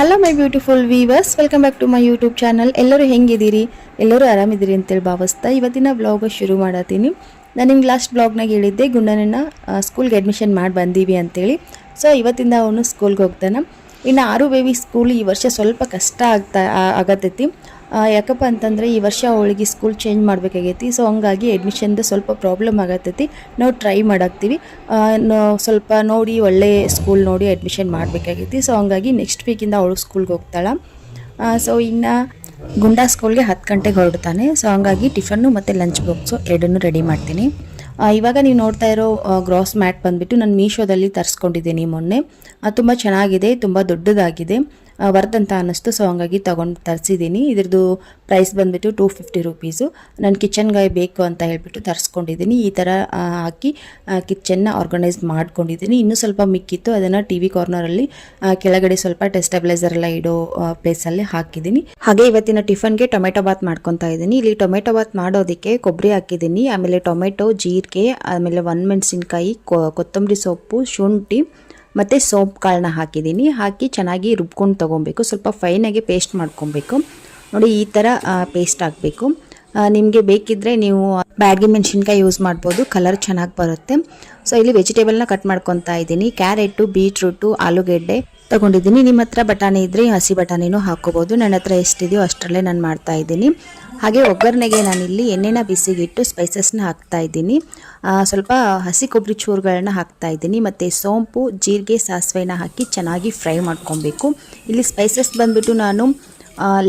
Hello my beautiful viewers, welcome back to my YouTube channel. ಎಲ್ಲರೂ ಹೆಂಗಿದ್ದೀರಿ? ಎಲ್ಲರೂ ಆರಾಮಿದ್ದೀರಿ ಅಂತೇಳಿ ಭಾವಿಸ್ತಾ ಇವತ್ತಿನ ಬ್ಲಾಗ್ ಶುರು ಮಾಡತ್ತೀನಿ. ನಾನು ನಿಮ್ಗೆ ಲಾಸ್ಟ್ ಬ್ಲಾಗ್ನಾಗ ಹೇಳಿದ್ದೆ ಗುಂಡನನ್ನು ಸ್ಕೂಲ್ಗೆ ಅಡ್ಮಿಷನ್ ಮಾಡಿ ಬಂದೀವಿ ಅಂತೇಳಿ. ಸೊ ಇವತ್ತಿಂದ ಅವನು ಸ್ಕೂಲ್ಗೆ ಹೋಗ್ತಾನೆ. ಇನ್ನು ಆರು ಬೇಬಿ ಸ್ಕೂಲ್ ಈ ವರ್ಷ ಸ್ವಲ್ಪ ಕಷ್ಟ ಆಗತ್ತೈತಿ. ಯಾಕಪ್ಪ ಅಂತಂದರೆ ಈ ವರ್ಷ ಅವಳಿಗೆ ಸ್ಕೂಲ್ ಚೇಂಜ್ ಮಾಡಬೇಕಾಗೈತಿ. ಸೊ ಹಂಗಾಗಿ ಅಡ್ಮಿಷನ್ದು ಸ್ವಲ್ಪ ಪ್ರಾಬ್ಲಮ್ ಆಗತ್ತೈತಿ. ನಾವು ಟ್ರೈ ಮಾಡಾಕ್ತೀವಿ, ಸ್ವಲ್ಪ ನೋಡಿ ಒಳ್ಳೆ ಸ್ಕೂಲ್ ನೋಡಿ ಅಡ್ಮಿಷನ್ ಮಾಡಬೇಕಾಗೈತಿ. ಸೊ ಹಂಗಾಗಿ ನೆಕ್ಸ್ಟ್ ವೀಕಿಂದ ಅವಳು ಸ್ಕೂಲ್ಗೆ ಹೋಗ್ತಾಳೆ. ಸೊ ಇನ್ನು ಗುಂಡಾ ಸ್ಕೂಲ್ಗೆ 10 ಗಂಟೆಗೆ ಹೊರಡ್ತಾನೆ. ಸೊ ಹಂಗಾಗಿ ಟಿಫನ್ನು ಮತ್ತು ಲಂಚ್ ಬಾಕ್ಸು ಎರಡನ್ನೂ ರೆಡಿ ಮಾಡ್ತೀನಿ. ಇವಾಗ ನೀವು ನೋಡ್ತಾ ಇರೋ ಗ್ರಾಸ್ ಮ್ಯಾಟ್ ಬಂದುಬಿಟ್ಟು ನಾನು ಮೀಶೋದಲ್ಲಿ ತರಿಸ್ಕೊಂಡಿದ್ದೀನಿ ಮೊನ್ನೆ. ತುಂಬ ಚೆನ್ನಾಗಿದೆ, ತುಂಬ ದೊಡ್ಡದಾಗಿದೆ, ವರ್ತ್ ಅಂತ ಅನ್ನಿಸ್ತು. ಸೊ ಹಂಗಾಗಿ ತೊಗೊಂಡು ತರಿಸಿದ್ದೀನಿ. ಇದ್ರದ್ದು ಪ್ರೈಸ್ ಬಂದುಬಿಟ್ಟು 250 ರೂಪೀಸು. ನಾನು ಕಿಚನ್ಗೆ ಬೇಕು ಅಂತ ಹೇಳಿಬಿಟ್ಟು ತರಿಸ್ಕೊಂಡಿದ್ದೀನಿ. ಈ ಥರ ಹಾಕಿ ಕಿಚನ್ನ ಆರ್ಗನೈಸ್ ಮಾಡ್ಕೊಂಡಿದ್ದೀನಿ. ಇನ್ನೂ ಸ್ವಲ್ಪ ಮಿಕ್ಕಿತ್ತು, ಅದನ್ನು ಟಿ ವಿ ಕಾರ್ನರಲ್ಲಿ ಕೆಳಗಡೆ ಸ್ವಲ್ಪ ಟೆಸ್ಟಬಿಲೈಸರ್ ಎಲ್ಲ ಇಡೋ ಪ್ಲೇಸಲ್ಲಿ ಹಾಕಿದ್ದೀನಿ. ಹಾಗೆ ಇವತ್ತಿನ ಟಿಫನ್ಗೆ ಟೊಮೆಟೊ ಬಾತ್ ಮಾಡ್ಕೊತಾ ಇದ್ದೀನಿ. ಇಲ್ಲಿ ಟೊಮೆಟೊ ಬಾತ್ ಮಾಡೋದಕ್ಕೆ ಕೊಬ್ಬರಿ ಹಾಕಿದ್ದೀನಿ, ಆಮೇಲೆ ಟೊಮೆಟೊ, ಜೀರಿಗೆ, ಆಮೇಲೆ ಒಣಮೆಣಸಿನ್ಕಾಯಿ, ಕೊತ್ತಂಬರಿ ಸೊಪ್ಪು, ಶುಂಠಿ ಮತ್ತು ಸೋಂಪು ಕಾಳನ್ನ ಹಾಕಿದ್ದೀನಿ. ಹಾಕಿ ಚೆನ್ನಾಗಿ ರುಬ್ಕೊಂಡು ತೊಗೊಬೇಕು. ಸ್ವಲ್ಪ ಫೈನಾಗಿ ಪೇಸ್ಟ್ ಮಾಡ್ಕೊಬೇಕು. ನೋಡಿ ಈ ಥರ ಪೇಸ್ಟ್ ಹಾಕಬೇಕು. ನಿಮಗೆ ಬೇಕಿದ್ದರೆ ನೀವು ಬ್ಯಾಡಗಿ ಮೆಣಸಿನ್ಕಾಯಿ ಯೂಸ್ ಮಾಡ್ಬೋದು, ಕಲರ್ ಚೆನ್ನಾಗಿ ಬರುತ್ತೆ. ಸೊ ಇಲ್ಲಿ ವೆಜಿಟೇಬಲ್ನ ಕಟ್ ಮಾಡ್ಕೊತಾ ಇದ್ದೀನಿ. ಕ್ಯಾರೆಟು, ಬೀಟ್ರೂಟು, ಆಲೂಗೆಡ್ಡೆ ತೊಗೊಂಡಿದ್ದೀನಿ. ನಿಮ್ಮ ಹತ್ರ ಬಟಾಣಿ ಇದ್ದರೆ ಹಸಿ ಬಟಾಣಿನೂ ಹಾಕ್ಕೋಬೋದು. ನನ್ನ ಹತ್ರ ಎಷ್ಟಿದೆಯೋ ಅಷ್ಟರಲ್ಲೇ ನಾನು ಮಾಡ್ತಾ ಇದ್ದೀನಿ. ಹಾಗೆ ಒಗ್ಗರಣೆಗೆ ನಾನಿಲ್ಲಿ ಎಣ್ಣೆನ ಬಿಸಿಗಿಟ್ಟು ಸ್ಪೈಸಸ್ನ ಹಾಕ್ತಾ ಇದ್ದೀನಿ. ಸ್ವಲ್ಪ ಹಸಿ ಕೊಬ್ಬರಿ ಚೂರುಗಳನ್ನ ಹಾಕ್ತಾ ಇದ್ದೀನಿ, ಮತ್ತು ಸೋಂಪು, ಜೀರಿಗೆ, ಸಾಸಿವೆನ ಹಾಕಿ ಚೆನ್ನಾಗಿ ಫ್ರೈ ಮಾಡ್ಕೊಬೇಕು. ಇಲ್ಲಿ ಸ್ಪೈಸಸ್ ಬಂದುಬಿಟ್ಟು ನಾನು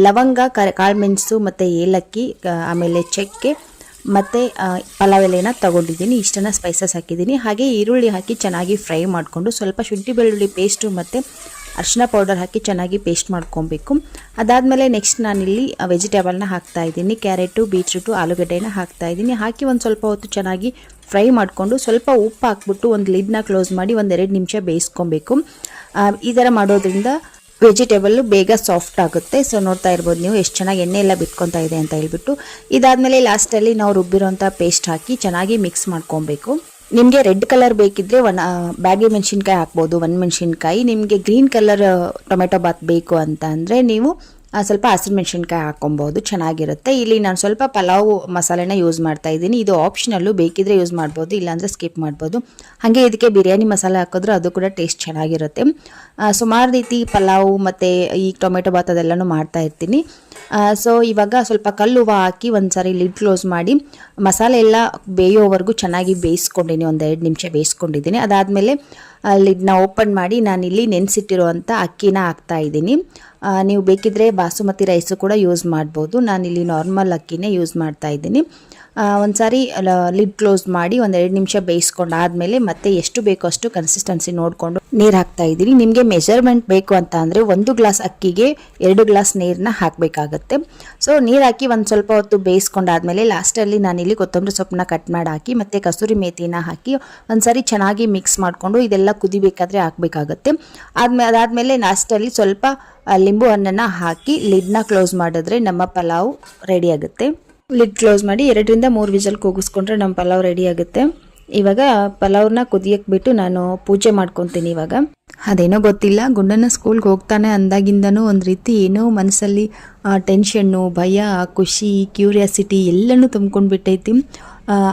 ಲವಂಗ, ಕಾಳುಮೆಣಸು ಮತ್ತು ಏಲಕ್ಕಿ, ಆಮೇಲೆ ಚಕ್ಕೆ ಮತ್ತು ಪಲಾವ್ ಎಲೆನ ತೊಗೊಂಡಿದ್ದೀನಿ. ಇಷ್ಟನ್ನು ಸ್ಪೈಸಸ್ ಹಾಕಿದ್ದೀನಿ. ಹಾಗೆ ಈರುಳ್ಳಿ ಹಾಕಿ ಚೆನ್ನಾಗಿ ಫ್ರೈ ಮಾಡಿಕೊಂಡು ಸ್ವಲ್ಪ ಶುಂಠಿ ಬೆಳ್ಳುಳ್ಳಿ ಪೇಸ್ಟು ಮತ್ತು ಅರಿಶಿನ ಪೌಡರ್ ಹಾಕಿ ಚೆನ್ನಾಗಿ ಪೇಸ್ಟ್ ಮಾಡ್ಕೊಬೇಕು. ಅದಾದಮೇಲೆ ನೆಕ್ಸ್ಟ್ ನಾನಿಲ್ಲಿ ವೆಜಿಟೇಬಲ್ನ ಹಾಕ್ತಾಯಿದ್ದೀನಿ. ಕ್ಯಾರೆಟು, ಬೀಟ್ರೂಟು, ಆಲೂಗಡ್ಡೆನ ಹಾಕ್ತಾಯಿದ್ದೀನಿ. ಹಾಕಿ ಒಂದು ಸ್ವಲ್ಪ ಹೊತ್ತು ಚೆನ್ನಾಗಿ ಫ್ರೈ ಮಾಡಿಕೊಂಡು ಸ್ವಲ್ಪ ಉಪ್ಪು ಹಾಕ್ಬಿಟ್ಟು ಒಂದು ಲಿಡ್ನ ಕ್ಲೋಸ್ ಮಾಡಿ 1-2 ನಿಮಿಷ ಬೇಯಿಸ್ಕೊಬೇಕು. ಈ ಥರ ಮಾಡೋದ್ರಿಂದ ವೆಜಿಟೇಬಲ್ಲು ಬೇಗ ಸಾಫ್ಟ್ ಆಗುತ್ತೆ. ಸೊ ನೋಡ್ತಾ ಇರ್ಬೋದು ನೀವು ಎಷ್ಟು ಚೆನ್ನಾಗಿ ಎಣ್ಣೆ ಎಲ್ಲ ಬಿಟ್ಕೊತಾ ಇದೆ ಅಂತ ಹೇಳ್ಬಿಟ್ಟು. ಇದಾದಮೇಲೆ ಲಾಸ್ಟಲ್ಲಿ ನಾವು ರುಬ್ಬಿರೋಂಥ ಪೇಸ್ಟ್ ಹಾಕಿ ಚೆನ್ನಾಗಿ ಮಿಕ್ಸ್ ಮಾಡ್ಕೊಬೇಕು. ನಿಮಗೆ ರೆಡ್ ಕಲರ್ ಬೇಕಿದ್ದರೆ ಬ್ಯಾಡಗಿ ಮೆಣಸಿನ್ಕಾಯಿ ಹಾಕ್ಬೋದು, ಒಣಮೆಣಸಿನ್ಕಾಯಿ. ನಿಮಗೆ ಗ್ರೀನ್ ಕಲರ್ ಟೊಮೆಟೊ ಬಾತ್ ಬೇಕು ಅಂತ ಅಂದರೆ ನೀವು ಸ್ವಲ್ಪ ಹಸಿರು ಮೆಣಸಿನ್ಕಾಯಿ ಹಾಕ್ಕೊಬೋದು, ಚೆನ್ನಾಗಿರುತ್ತೆ. ಇಲ್ಲಿ ನಾನು ಸ್ವಲ್ಪ ಪಲಾವ್ ಮಸಾಲೆನ ಯೂಸ್ ಮಾಡ್ತಾ ಇದ್ದೀನಿ. ಇದು ಆಪ್ಷನಲ್ಲು, ಬೇಕಿದ್ರೆ ಯೂಸ್ ಮಾಡ್ಬೋದು, ಇಲ್ಲಾಂದರೆ ಸ್ಕಿಪ್ ಮಾಡ್ಬೋದು. ಹಾಗೆ ಇದಕ್ಕೆ ಬಿರಿಯಾನಿ ಮಸಾಲೆ ಹಾಕಿದ್ರೆ ಅದು ಕೂಡ ಟೇಸ್ಟ್ ಚೆನ್ನಾಗಿರುತ್ತೆ. ಸುಮಾರು ರೀತಿ ಪಲಾವ್ ಮತ್ತು ಈ ಟೊಮೆಟೊ ಬಾತ್ ಅದೆಲ್ಲನೂ ಮಾಡ್ತಾ ಇರ್ತೀನಿ. ಸೊ ಇವಾಗ ಸ್ವಲ್ಪ ಕಲ್ಲುವ ಹಾಕಿ ಒಂದು ಸಾರಿ ಲಿಡ್ ಕ್ಲೋಸ್ ಮಾಡಿ ಮಸಾಲೆ ಎಲ್ಲ ಬೇಯೋವರೆಗೂ ಚೆನ್ನಾಗಿ ಬೇಯಿಸ್ಕೊಂಡಿದ್ದೀನಿ. 1-2 ನಿಮಿಷ ಬೇಯಿಸ್ಕೊಂಡಿದ್ದೀನಿ. ಅದಾದಮೇಲೆ ಲಿಡ್ನ ಓಪನ್ ಮಾಡಿ ನಾನಿಲ್ಲಿ ನೆನೆಸಿಟ್ಟಿರುವಂಥ ಅಕ್ಕಿನ ಹಾಕ್ತಾ ಇದ್ದೀನಿ. ನೀವು ಬೇಕಿದ್ದರೆ ಬಾಸುಮತಿ ರೈಸು ಕೂಡ ಯೂಸ್ ಮಾಡ್ಬೋದು. ನಾನಿಲ್ಲಿ ನಾರ್ಮಲ್ ಅಕ್ಕಿನೇ ಯೂಸ್ ಮಾಡ್ತಾ ಇದ್ದೀನಿ. ಒಂದು ಸಾರಿ ಲಿಡ್ ಕ್ಲೋಸ್ ಮಾಡಿ 1-2 ನಿಮಿಷ ಬೇಯಿಸ್ಕೊಂಡಾದಮೇಲೆ ಮತ್ತೆ ಎಷ್ಟು ಬೇಕೋ ಅಷ್ಟು ಕನ್ಸಿಸ್ಟೆನ್ಸಿ ನೋಡಿಕೊಂಡು ನೀರು ಹಾಕ್ತಾ ಇದ್ದೀನಿ. ನಿಮಗೆ ಮೆಜರ್ಮೆಂಟ್ ಬೇಕು ಅಂತ ಅಂದರೆ 1 ಗ್ಲಾಸ್ ಅಕ್ಕಿಗೆ 2 ಗ್ಲಾಸ್ ನೀರನ್ನ ಹಾಕಬೇಕಾಗತ್ತೆ. ಸೊ ನೀರು ಹಾಕಿ ಒಂದು ಸ್ವಲ್ಪ ಹೊತ್ತು ಬೇಯಿಸ್ಕೊಂಡಾದಮೇಲೆ ಲಾಸ್ಟಲ್ಲಿ ನಾನಿಲ್ಲಿ ಕೊತ್ತಂಬರಿ ಸೊಪ್ಪನ್ನ ಕಟ್ ಮಾಡಿ ಹಾಕಿ ಮತ್ತು ಕಸೂರಿ ಮೇಥಿನ ಹಾಕಿ ಒಂದು ಸಾರಿ ಚೆನ್ನಾಗಿ ಮಿಕ್ಸ್ ಮಾಡಿಕೊಂಡು ಇದೆಲ್ಲ ಕುದಿಬೇಕಾದ್ರೆ ಹಾಕಬೇಕಾಗತ್ತೆ. ಅದಾದಮೇಲೆ ಲಾಸ್ಟಲ್ಲಿ ಸ್ವಲ್ಪ ಲಿಂಬು ಹಣ್ಣನ್ನು ಹಾಕಿ ಲಿಡ್ನ ಕ್ಲೋಸ್ ಮಾಡಿದ್ರೆ ನಮ್ಮ ಪಲಾವ್ ರೆಡಿ ಆಗುತ್ತೆ. ಲಿಡ್ ಕ್ಲೋಸ್ ಮಾಡಿ 2-3 ವಿಸಲ್ ಕೂಗಿಸ್ಕೊಂಡ್ರೆ ನಮ್ಮ ಪಲಾವ್ ರೆಡಿ ಆಗುತ್ತೆ. ಇವಾಗ ಪಲಾವ್ನ ಕುದಿಯಕ್ಕೆ ಬಿಟ್ಟು ನಾನು ಪೂಜೆ ಮಾಡ್ಕೊತೀನಿ. ಇವಾಗ ಅದೇನೋ ಗೊತ್ತಿಲ್ಲ, ಗುಂಡನ ಸ್ಕೂಲ್ಗೆ ಹೋಗ್ತಾನೆ ಅಂದಾಗಿಂದನೂ ಒಂದು ರೀತಿ ಏನೋ ಮನಸ್ಸಲ್ಲಿ ಟೆನ್ಷನ್ನು, ಭಯ, ಖುಷಿ, ಕ್ಯೂರಿಯಾಸಿಟಿ ಎಲ್ಲನೂ ತುಂಬ್ಕೊಂಡ್ಬಿಟ್ಟೈತಿ.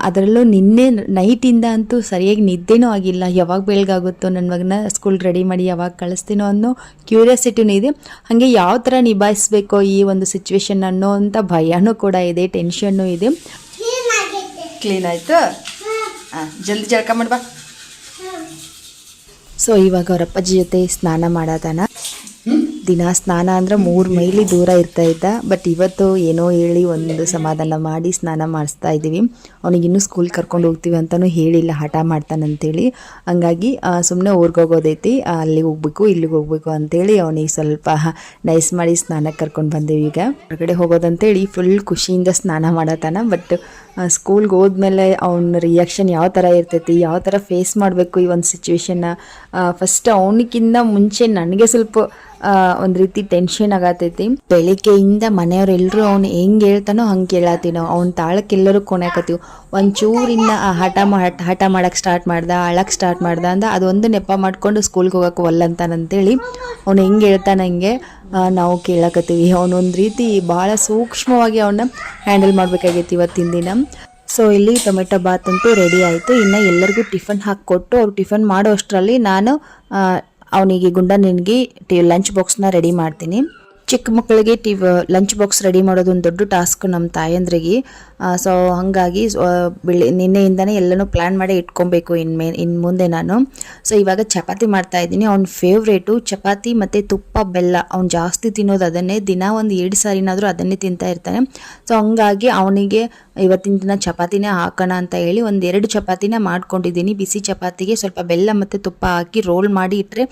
ಅದರಲ್ಲೂ ನಿನ್ನೆ ನೈಟಿಂದ ಅಂತೂ ಸರಿಯಾಗಿ ನಿದ್ದೆನೂ ಆಗಿಲ್ಲ. ಯಾವಾಗ ಬೆಳಗಾಗುತ್ತೋ ನನ್ನ ಮಗನ ಸ್ಕೂಲ್ ರೆಡಿ ಮಾಡಿ ಯಾವಾಗ ಕಳಿಸ್ತೀನೋ ಅನ್ನೋ ಕ್ಯೂರಿಯಾಸಿಟಿನೂ ಇದೆ. ಹಾಗೆ ಯಾವ ಥರ ನಿಭಾಯಿಸ್ಬೇಕೋ ಈ ಒಂದು ಸಿಚುವೇಶನ್ ಅನ್ನೋ ಅಂಥ ಭಯನೂ ಕೂಡ ಇದೆ, ಟೆನ್ಷನ್ನು ಇದೆ. ಕ್ಲೀನ್ ಆಯಿತು, ಜಲ್ದಿ ಜಳಕ ಮಾಡಿ ಬಾ. ಸೊ ಇವಾಗ ಅವ್ರ ಅಪ್ಪಾಜಿ ಜೊತೆ ಸ್ನಾನ ಮಾಡೋದನ. ದಿನ ಸ್ನಾನ ಅಂದರೆ 3 ಮೈಲಿ ದೂರ ಇರ್ತಾ ಇದ್ದ. ಬಟ್ ಇವತ್ತು ಏನೋ ಹೇಳಿ ಒಂದು ಸಮಾಧಾನ ಮಾಡಿ ಸ್ನಾನ ಮಾಡಿಸ್ತಾ ಇದ್ದೀವಿ. ಅವನಿಗಿನ್ನೂ ಸ್ಕೂಲ್ ಕರ್ಕೊಂಡು ಹೋಗ್ತೀವಿ ಅಂತಲೂ ಹೇಳಿಲ್ಲ, ಹಠ ಮಾಡ್ತಾನಂತೇಳಿ. ಹಂಗಾಗಿ ಸುಮ್ಮನೆ ಊರಿಗೆ ಹೋಗೋದೈತಿ, ಅಲ್ಲಿಗೆ ಹೋಗ್ಬೇಕು ಇಲ್ಲಿಗೆ ಹೋಗ್ಬೇಕು ಅಂತೇಳಿ ಅವನಿಗೆ ಸ್ವಲ್ಪ ನೈಸ್ ಮಾಡಿ ಸ್ನಾನಕ್ಕೆ ಕರ್ಕೊಂಡು ಬಂದೇವಿ. ಈಗ ಹೊರಗಡೆ ಹೋಗೋದಂತೇಳಿ ಫುಲ್ ಖುಷಿಯಿಂದ ಸ್ನಾನ ಮಾಡತ್ತಾನ. ಬಟ್ ಸ್ಕೂಲ್ಗೆ ಹೋದ್ಮೇಲೆ ಅವ್ನ ರಿಯಾಕ್ಷನ್ ಯಾವ ಥರ ಇರ್ತೈತಿ, ಯಾವ ಥರ ಫೇಸ್ ಮಾಡಬೇಕು ಈ ಒಂದು ಸಿಚುವೇಶನ್ನ. ಫಸ್ಟ್ ಅವನಿಗಿಂತ ಮುಂಚೆ ನನಗೆ ಸ್ವಲ್ಪ ಒಂದು ರೀತಿ ಟೆನ್ಷನ್ ಆಗತೈತಿ. ಬೆಳಿಗ್ಗೆಯಿಂದ ಮನೆಯವರೆಲ್ಲರೂ ಅವ್ನು ಹೆಂಗೆ ಹೇಳ್ತಾನೋ ಹಂಗೆ ಕೇಳತ್ತೀವಿ ನಾವು. ಅವ್ನ ತಾಳಕ್ಕೆ ಎಲ್ಲರೂ ಕೊನೆಕತ್ತೀವಿ. ಒಂಚೂರಿನ್ನ ಹಠ ಮಾಡಕ್ಕೆ ಸ್ಟಾರ್ಟ್ ಮಾಡ್ದ, ಅಳಕ್ಕೆ ಸ್ಟಾರ್ಟ್ ಮಾಡ್ದ ಅಂದ ಅದೊಂದು ನೆಪ ಮಾಡ್ಕೊಂಡು ಸ್ಕೂಲ್ಗೆ ಹೋಗಕ್ಕೆ ಒಲ್ಲಂತಾನಂತೇಳಿ ಅವ್ನು ಹೆಂಗೆ ಹೇಳ್ತಾನೆ ಹಂಗೆ ನಾವು ಕೇಳಕತ್ತೀವಿ. ಅವನೊಂದು ರೀತಿ ಭಾಳ ಸೂಕ್ಷ್ಮವಾಗಿ ಅವನ್ನ ಹ್ಯಾಂಡಲ್ ಮಾಡಬೇಕಾಗೈತಿ ಇವತ್ತಿನ ದಿನ. ಸೊ ಇಲ್ಲಿ ಟೊಮೆಟೊ ಬಾತ್ ಅಂತೂ ರೆಡಿ ಆಯಿತು. ಇನ್ನು ಎಲ್ಲರಿಗೂ ಟಿಫನ್ ಹಾಕಿಕೊಟ್ಟು ಅವ್ರು ಟಿಫನ್ ಮಾಡೋ ಅಷ್ಟರಲ್ಲಿ ನಾನು ಅವನಿಗೆ ಗುಂಡನಿಗೆ ಲಂಚ್ ಬಾಕ್ಸ್ನ ರೆಡಿ ಮಾಡ್ತೀನಿ. ಚಿಕ್ಕ ಮಕ್ಕಳಿಗೆ ಲಂಚ್ ಬಾಕ್ಸ್ ರೆಡಿ ಮಾಡೋದು ಒಂದು ದೊಡ್ಡ ಟಾಸ್ಕ್ ನಮ್ಮ ತಾಯಂದ್ರಿಗೆ. ಸೊ ಹಾಗಾಗಿ ನಿನ್ನೆಯಿಂದನೇ ಎಲ್ಲನೂ ಪ್ಲ್ಯಾನ್ ಮಾಡಿ ಇಟ್ಕೊಬೇಕು ಇನ್ನು ಮುಂದೆ ನಾನು. ಸೊ ಇವಾಗ ಚಪಾತಿ ಮಾಡ್ತಾಯಿದ್ದೀನಿ. ಅವ್ನ ಫೇವ್ರೇಟು ಚಪಾತಿ ಮತ್ತು ತುಪ್ಪ ಬೆಲ್ಲ. ಅವ್ನು ಜಾಸ್ತಿ ತಿನ್ನೋದು ಅದನ್ನೇ, ದಿನ ಒಂದು 2 ಸಾರಿನಾದರೂ ಅದನ್ನೇ ತಿಂತಾ ಇರ್ತಾನೆ. ಸೊ ಹಂಗಾಗಿ ಅವನಿಗೆ ಇವತ್ತಿನ ದಿನ ಚಪಾತಿನೇ ಹಾಕೋಣ ಅಂತ ಹೇಳಿ 1-2 ಚಪಾತಿನ ಮಾಡ್ಕೊಂಡಿದ್ದೀನಿ. ಬಿಸಿ ಚಪಾತಿಗೆ ಸ್ವಲ್ಪ ಬೆಲ್ಲ ಮತ್ತು ತುಪ್ಪ ಹಾಕಿ ರೋಲ್ ಮಾಡಿ ಇಟ್ಟರೆ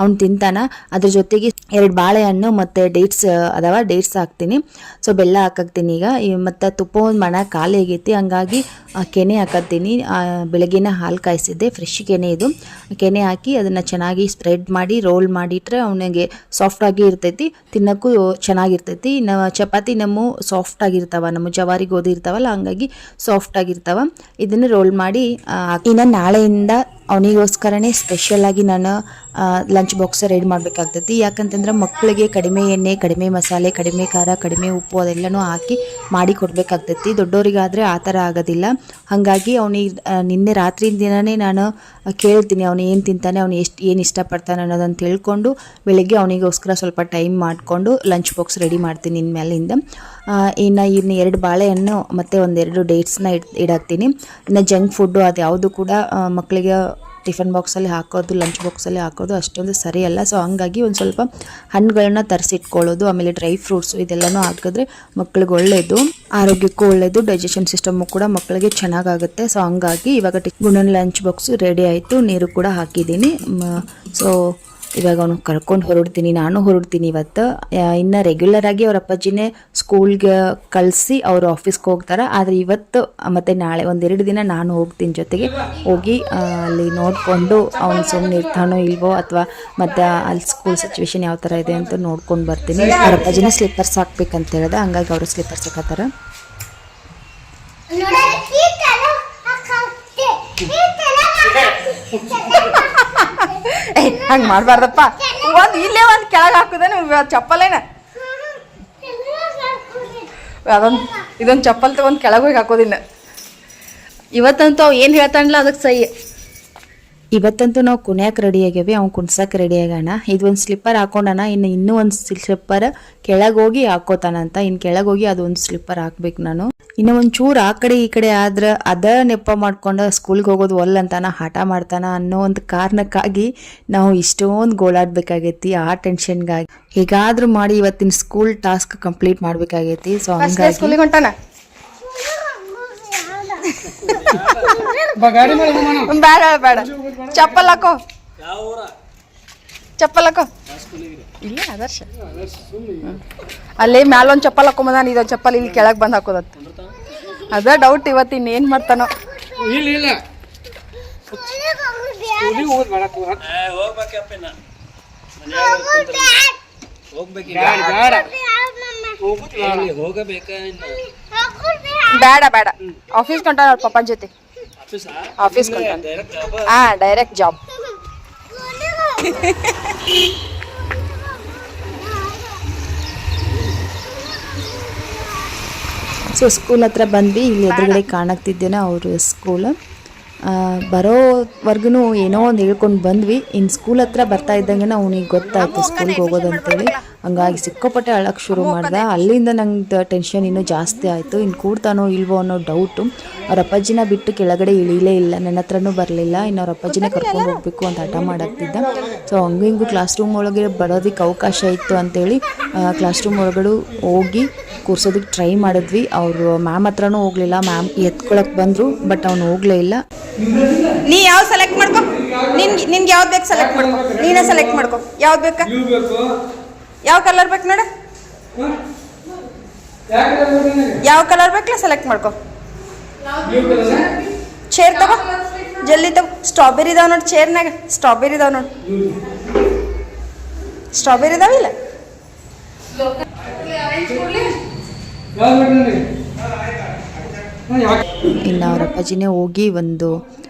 ಅವ್ನು ತಿಂತಾನ. ಅದ್ರ ಜೊತೆಗೆ 2 ಬಾಳೆಹಣ್ಣು ಮತ್ತು ಡೇಟ್ಸ್ ಹಾಕ್ತೀನಿ. ಸೊ ಬೆಲ್ಲ ಹಾಕತ್ತೀನಿ ಈಗ. ಮತ್ತು ತುಪ್ಪ ಒಂದು ಮಣ ಖಾಲಿ ಆಗೈತಿ, ಹಂಗಾಗಿ ಕೆನೆ ಹಾಕತ್ತೀನಿ. ಬೆಳಗ್ಗೆನೇ ಹಾಲು ಕಾಯಿಸಿದ್ದೆ, ಫ್ರೆಶ್ ಕೆನೆ ಇದು. ಕೆನೆ ಹಾಕಿ ಅದನ್ನು ಚೆನ್ನಾಗಿ ಸ್ಪ್ರೆಡ್ ಮಾಡಿ ರೋಲ್ ಮಾಡಿಟ್ರೆ ಅವನಿಗೆ ಸಾಫ್ಟಾಗಿ ಇರ್ತೈತಿ, ತಿನ್ನೋಕ್ಕೂ ಚೆನ್ನಾಗಿರ್ತೈತಿ. ಚಪಾತಿ ನಮ್ಮ ಸಾಫ್ಟಾಗಿರ್ತಾವ, ನಮ್ಮ ಜವಾರಿ ಗೋಧಿ ಇರ್ತಾವಲ್ಲ ಹಂಗಾಗಿ ಸಾಫ್ಟಾಗಿರ್ತಾವ. ಇದನ್ನು ರೋಲ್ ಮಾಡಿ ಇನ್ನು ನಾಳೆಯಿಂದ ಅವನಿಗೋಸ್ಕರನೇ ಸ್ಪೆಷಲಾಗಿ ನಾನು ಲಂಚ್ ಬಾಕ್ಸ್ ರೆಡಿ ಮಾಡಬೇಕಾಗ್ತೈತಿ. ಯಾಕಂತಂದ್ರೆ ಮಕ್ಕಳಿಗೆ ಕಡಿಮೆ ಎಣ್ಣೆ, ಕಡಿಮೆ ಮಸಾಲೆ, ಕಡಿಮೆ ಖಾರ, ಕಡಿಮೆ ಉಪ್ಪು ಅದೆಲ್ಲನೂ ಹಾಕಿ ಮಾಡಿ ಕೊಡಬೇಕಾಗ್ತೈತಿ. ದೊಡ್ಡವರಿಗಾದರೆ ಆ ಥರ ಆಗೋದಿಲ್ಲ. ಹಾಗಾಗಿ ಅವನಿಗೆ ನಿನ್ನೆ ರಾತ್ರಿಯಿಂದ ದಿನವೇ ನಾನು ಕೇಳ್ತೀನಿ ಅವನು ಏನು ತಿಂತಾನೆ, ಅವನು ಏನು ಇಷ್ಟಪಡ್ತಾನೆ ಅನ್ನೋದನ್ನು ತಿಳ್ಕೊಂಡು ಬೆಳಗ್ಗೆ ಅವನಿಗೋಸ್ಕರ ಸ್ವಲ್ಪ ಟೈಮ್ ಮಾಡಿಕೊಂಡು ಲಂಚ್ ಬಾಕ್ಸ್ ರೆಡಿ ಮಾಡ್ತೀನಿ ಇನ್ಮೇಲಿಂದ. ಇನ್ನು 2 ಬಾಳೆಹಣ್ಣು ಮತ್ತು 1-2 ಡೇಟ್ಸ್ನ ಇಡಾಕ್ತೀನಿ. ಇನ್ನು ಜಂಕ್ ಫುಡ್ಡು ಅದು ಯಾವುದು ಕೂಡ ಮಕ್ಕಳಿಗೆ ಟಿಫನ್ ಬಾಕ್ಸಲ್ಲಿ ಹಾಕೋದು, ಲಂಚ್ ಬಾಕ್ಸಲ್ಲಿ ಹಾಕೋದು ಅಷ್ಟೊಂದು ಸರಿಯಲ್ಲ. ಸೊ ಹಂಗಾಗಿ ಒಂದು ಸ್ವಲ್ಪ ಹಣ್ಣುಗಳನ್ನ ತರಿಸಿಟ್ಕೊಳ್ಳೋದು, ಆಮೇಲೆ ಡ್ರೈ ಫ್ರೂಟ್ಸು ಇದೆಲ್ಲನೂ ಹಾಕಿದ್ರೆ ಮಕ್ಳಿಗೆ ಒಳ್ಳೆಯದು, ಆರೋಗ್ಯಕ್ಕೂ ಒಳ್ಳೆಯದು, ಡೈಜೆಷನ್ ಸಿಸ್ಟಮು ಕೂಡ ಮಕ್ಕಳಿಗೆ ಚೆನ್ನಾಗಾಗುತ್ತೆ. ಸೊ ಹಂಗಾಗಿ ಇವಾಗ ಗುಣನ ಲಂಚ್ ಬಾಕ್ಸು ರೆಡಿ ಆಯಿತು, ನೀರು ಕೂಡ ಹಾಕಿದ್ದೀನಿ. ಸೊ ಇವಾಗ ಅವನು ಕರ್ಕೊಂಡು ಹೊರಡ್ತೀನಿ, ನಾನು ಹೊರಡ್ತೀನಿ ಇವತ್ತು. ಇನ್ನು ರೆಗ್ಯುಲರಾಗಿ ಅವ್ರ ಅಪ್ಪಾಜಿನೇ ಸ್ಕೂಲ್ಗೆ ಕಳಿಸಿ ಅವರು ಆಫೀಸ್ಗೆ ಹೋಗ್ತಾರೆ. ಆದರೆ ಇವತ್ತು ಮತ್ತು ನಾಳೆ 1-2 ದಿನ ನಾನು ಹೋಗ್ತೀನಿ ಜೊತೆಗೆ. ಹೋಗಿ ಅಲ್ಲಿ ನೋಡಿಕೊಂಡು ಅವ್ನು ಸುಮ್ಮನೆ ಇರ್ತಾನೋ ಇಲ್ವೋ ಅಥವಾ ಮತ್ತು ಅಲ್ಲಿ ಸ್ಕೂಲ್ ಸಿಚುವೇಶನ್ ಯಾವ ಥರ ಇದೆ ಅಂತ ನೋಡ್ಕೊಂಡು ಬರ್ತೀನಿ. ಅವ್ರ ಅಪ್ಪಾಜಿನೇ ಸ್ಲಿಪ್ಪರ್ಸ್ ಹಾಕ್ಬೇಕಂತ ಹೇಳಿದೆ, ಹಂಗಾಗಿ ಅವರು ಸ್ಲಿಪ್ಪರ್ಸ್ ಹಾಕತ್ತಾರೆ. ಹಂಗೆ ಮಾಡಬಾರ್ದಪ್ಪ. ಇಲ್ಲೇ ಒಂದು ಕೆಳಗೆ ಹಾಕುದೇನು ಚಪ್ಪಲೇನ, ಇದೊಂದು ಚಪ್ಪಲ್ ತಗೊಂಡು ಕೆಳಗೆ ಹೋಗಿ ಹಾಕೋದಿನ್ನ. ಇವತ್ತಂತೂ ಅವು ಏನು ಹೇಳ್ತಾನಲ್ಲ ಅದಕ್ಕೆ ಸಹಿ. ಇವತ್ತಂತೂ ನಾವು ಕುಣಿಯಕ್ಕೆ ರೆಡಿ ಆಗ್ಯಾವೆ, ಅವ್ನು ಕುಣ್ಸಕ್ಕೆ ರೆಡಿ ಆಗೋಣ. ಇದೊಂದು ಸ್ಲಿಪ್ಪರ್ ಹಾಕೊಂಡಾನ, ಇನ್ನೂ ಒಂದು ಸ್ಲಿಪ್ಪರ್ ಕೆಳಗೆ ಹೋಗಿ ಹಾಕೋತಾನಂತ. ಇನ್ನು ಕೆಳಗೆ ಹೋಗಿ ಅದೊಂದು ಸ್ಲಿಪ್ಪರ್ ಹಾಕ್ಬೇಕು ನಾನು. ಇನ್ನು ಒಂಚೂರು ಆ ಕಡೆ ಈ ಕಡೆ ಆದ್ರೆ ಅದ ನೆಪ ಮಾಡ್ಕೊಂಡು ಸ್ಕೂಲ್ಗೆ ಹೋಗೋದು ಒಲ್ಲಂತಾನ, ಹಠ ಮಾಡ್ತಾನ ಅನ್ನೋ ಒಂದು ಕಾರಣಕ್ಕಾಗಿ ನಾವು ಇಷ್ಟೊಂದು ಗೋಳಾಡ್ಬೇಕಾಗೈತಿ. ಆ ಟೆನ್ಷನ್ಗಾಗಿ ಹೇಗಾದ್ರೂ ಮಾಡಿ ಇವತ್ತಿನ ಸ್ಕೂಲ್ ಟಾಸ್ಕ್ ಕಂಪ್ಲೀಟ್ ಮಾಡ್ಬೇಕಾಗೈತಿ. ಸೊ ಹಂಗಾಗಿ ಬೇಡ ಚಪ್ಪಲ್ ಹಾಕೋ, ಇಲ್ಲ ಆದರ್ಶ ಅಲ್ಲೇ ಮ್ಯಾಲ ಒಂದು ಚಪ್ಪಲ್ ಹಾಕೊಂಬಂದಾನ, ಇದೊಂದು ಚಪ್ಪಲ್ ಇಲ್ಲಿ ಕೆಳಗೆ ಬಂದು ಹಾಕೋದತ್ತ. ಅದ ಡೌಟ್ ಇವತ್ತು ಇನ್ನೇನು ಮಾಡ್ತಾನೋ. ಬೇಡ ಆಫೀಸ್ ಕೊಂಟಾನ ಅವ್ರ ಪಪ್ಪನ ಜೊತೆ. Office direct job. So school ಹತ್ರ ಬಂದ್ವಿ. ಇಲ್ಲಿ ಎದುರುಗಡೆ ಕಾಣಕ್ತಿದ್ದೇನೆ ಅವರು ಸ್ಕೂಲ್. ಬರೋವರೆಗೂ ಏನೋ ಒಂದು ಹೇಳ್ಕೊಂಡು ಬಂದ್ವಿ. ಇನ್ನು ಸ್ಕೂಲ್ ಹತ್ರ ಬರ್ತಾ ಇದ್ದಂಗೆ ಅವನಿಗೆ ಗೊತ್ತಾಯ್ತು ಸ್ಕೂಲ್ಗೆ ಹೋಗೋದು ಅಂತೇಳಿ. ಹಂಗಾಗಿ ಸಿಕ್ಕಾಪಟ್ಟೆ ಅಳಕ್ಕೆ ಶುರು ಮಾಡ್ದೆ. ಅಲ್ಲಿಂದ ನಂಗೆ ಟೆನ್ಷನ್ ಇನ್ನೂ ಜಾಸ್ತಿ ಆಯಿತು. ಇನ್ನು ಕೂಡ್ತಾನೋ ಇಲ್ವೋ ಅನ್ನೋ ಡೌಟು. ಅವ್ರ ಅಪ್ಪಾಜಿನ ಬಿಟ್ಟು ಕೆಳಗಡೆ ಇಳಿಲೇ ಇಲ್ಲ, ನನ್ನ ಹತ್ರನೂ ಬರಲಿಲ್ಲ. ಇನ್ನು ಅವ್ರ ಅಪ್ಪಾಜಿನೇ ಕರ್ಕೊಂಡು ಹೋಗ್ಬೇಕು ಅಂತ ಹಠ ಮಾಡಾಕ್ತಿದ್ದ. ಸೊ ಹಂಗೂ ಹಿಂಗೂ ಕ್ಲಾಸ್ ರೂಮ್ ಒಳಗೆ ಬರೋದಕ್ಕೆ ಅವಕಾಶ ಇತ್ತು ಅಂತೇಳಿ ಕ್ಲಾಸ್ ರೂಮ್ ಒಳಗಡೆ ಹೋಗಿ ಕೂರ್ಸೋದಕ್ಕೆ ಟ್ರೈ ಮಾಡಿದ್ವಿ. ಅವರು ಮ್ಯಾಮ್ ಹತ್ರನೂ ಹೋಗಲಿಲ್ಲ. ಮ್ಯಾಮ್ ಎತ್ಕೊಳಕ್ಕೆ ಬಂದರು, ಬಟ್ ಅವನು ಹೋಗಲೇ ಇಲ್ಲ. ನೀ ಯಾವ ಸೆಲೆಕ್ಟ್ ಮಾಡ್ಕೊ, ನಿನ್ಗೆ ಯಾವ್ದು ಬೇಕು ಸೆಲೆಕ್ಟ್ ಮಾಡ್ಕೊ, ನೀನೇ ಸೆಲೆಕ್ಟ್ ಮಾಡ್ಕೊ. ಯಾವ್ದು ಬೇಕಾ, ಯಾವ ಕಲರ್ ಬೇಕು ನೋಡ, ಯಾವ ಕಲರ್ ಬೇಕಲ್ಲ ಸೆಲೆಕ್ಟ್ ಮಾಡ್ಕೊ. ಚೇರ್ ತಗೋ ಜಲ್ದಿ ತಗೋ. ಸ್ಟ್ರಾಬೆರಿ ಇದಾವೆ ನೋಡಿ ಚೇರ್ನಾಗ. ಸ್ಟ್ರಾಬೆರಿ ಇದಾವೆ ನೋಡಿ. ಸ್ಟ್ರಾಬೆರಿ ಇದಾವಿಲ್ಲ. ಇನ್ನು ಅವ್ರ ಅಪ್ಪಾಜಿನೇ ಹೋಗಿ ಒಂದು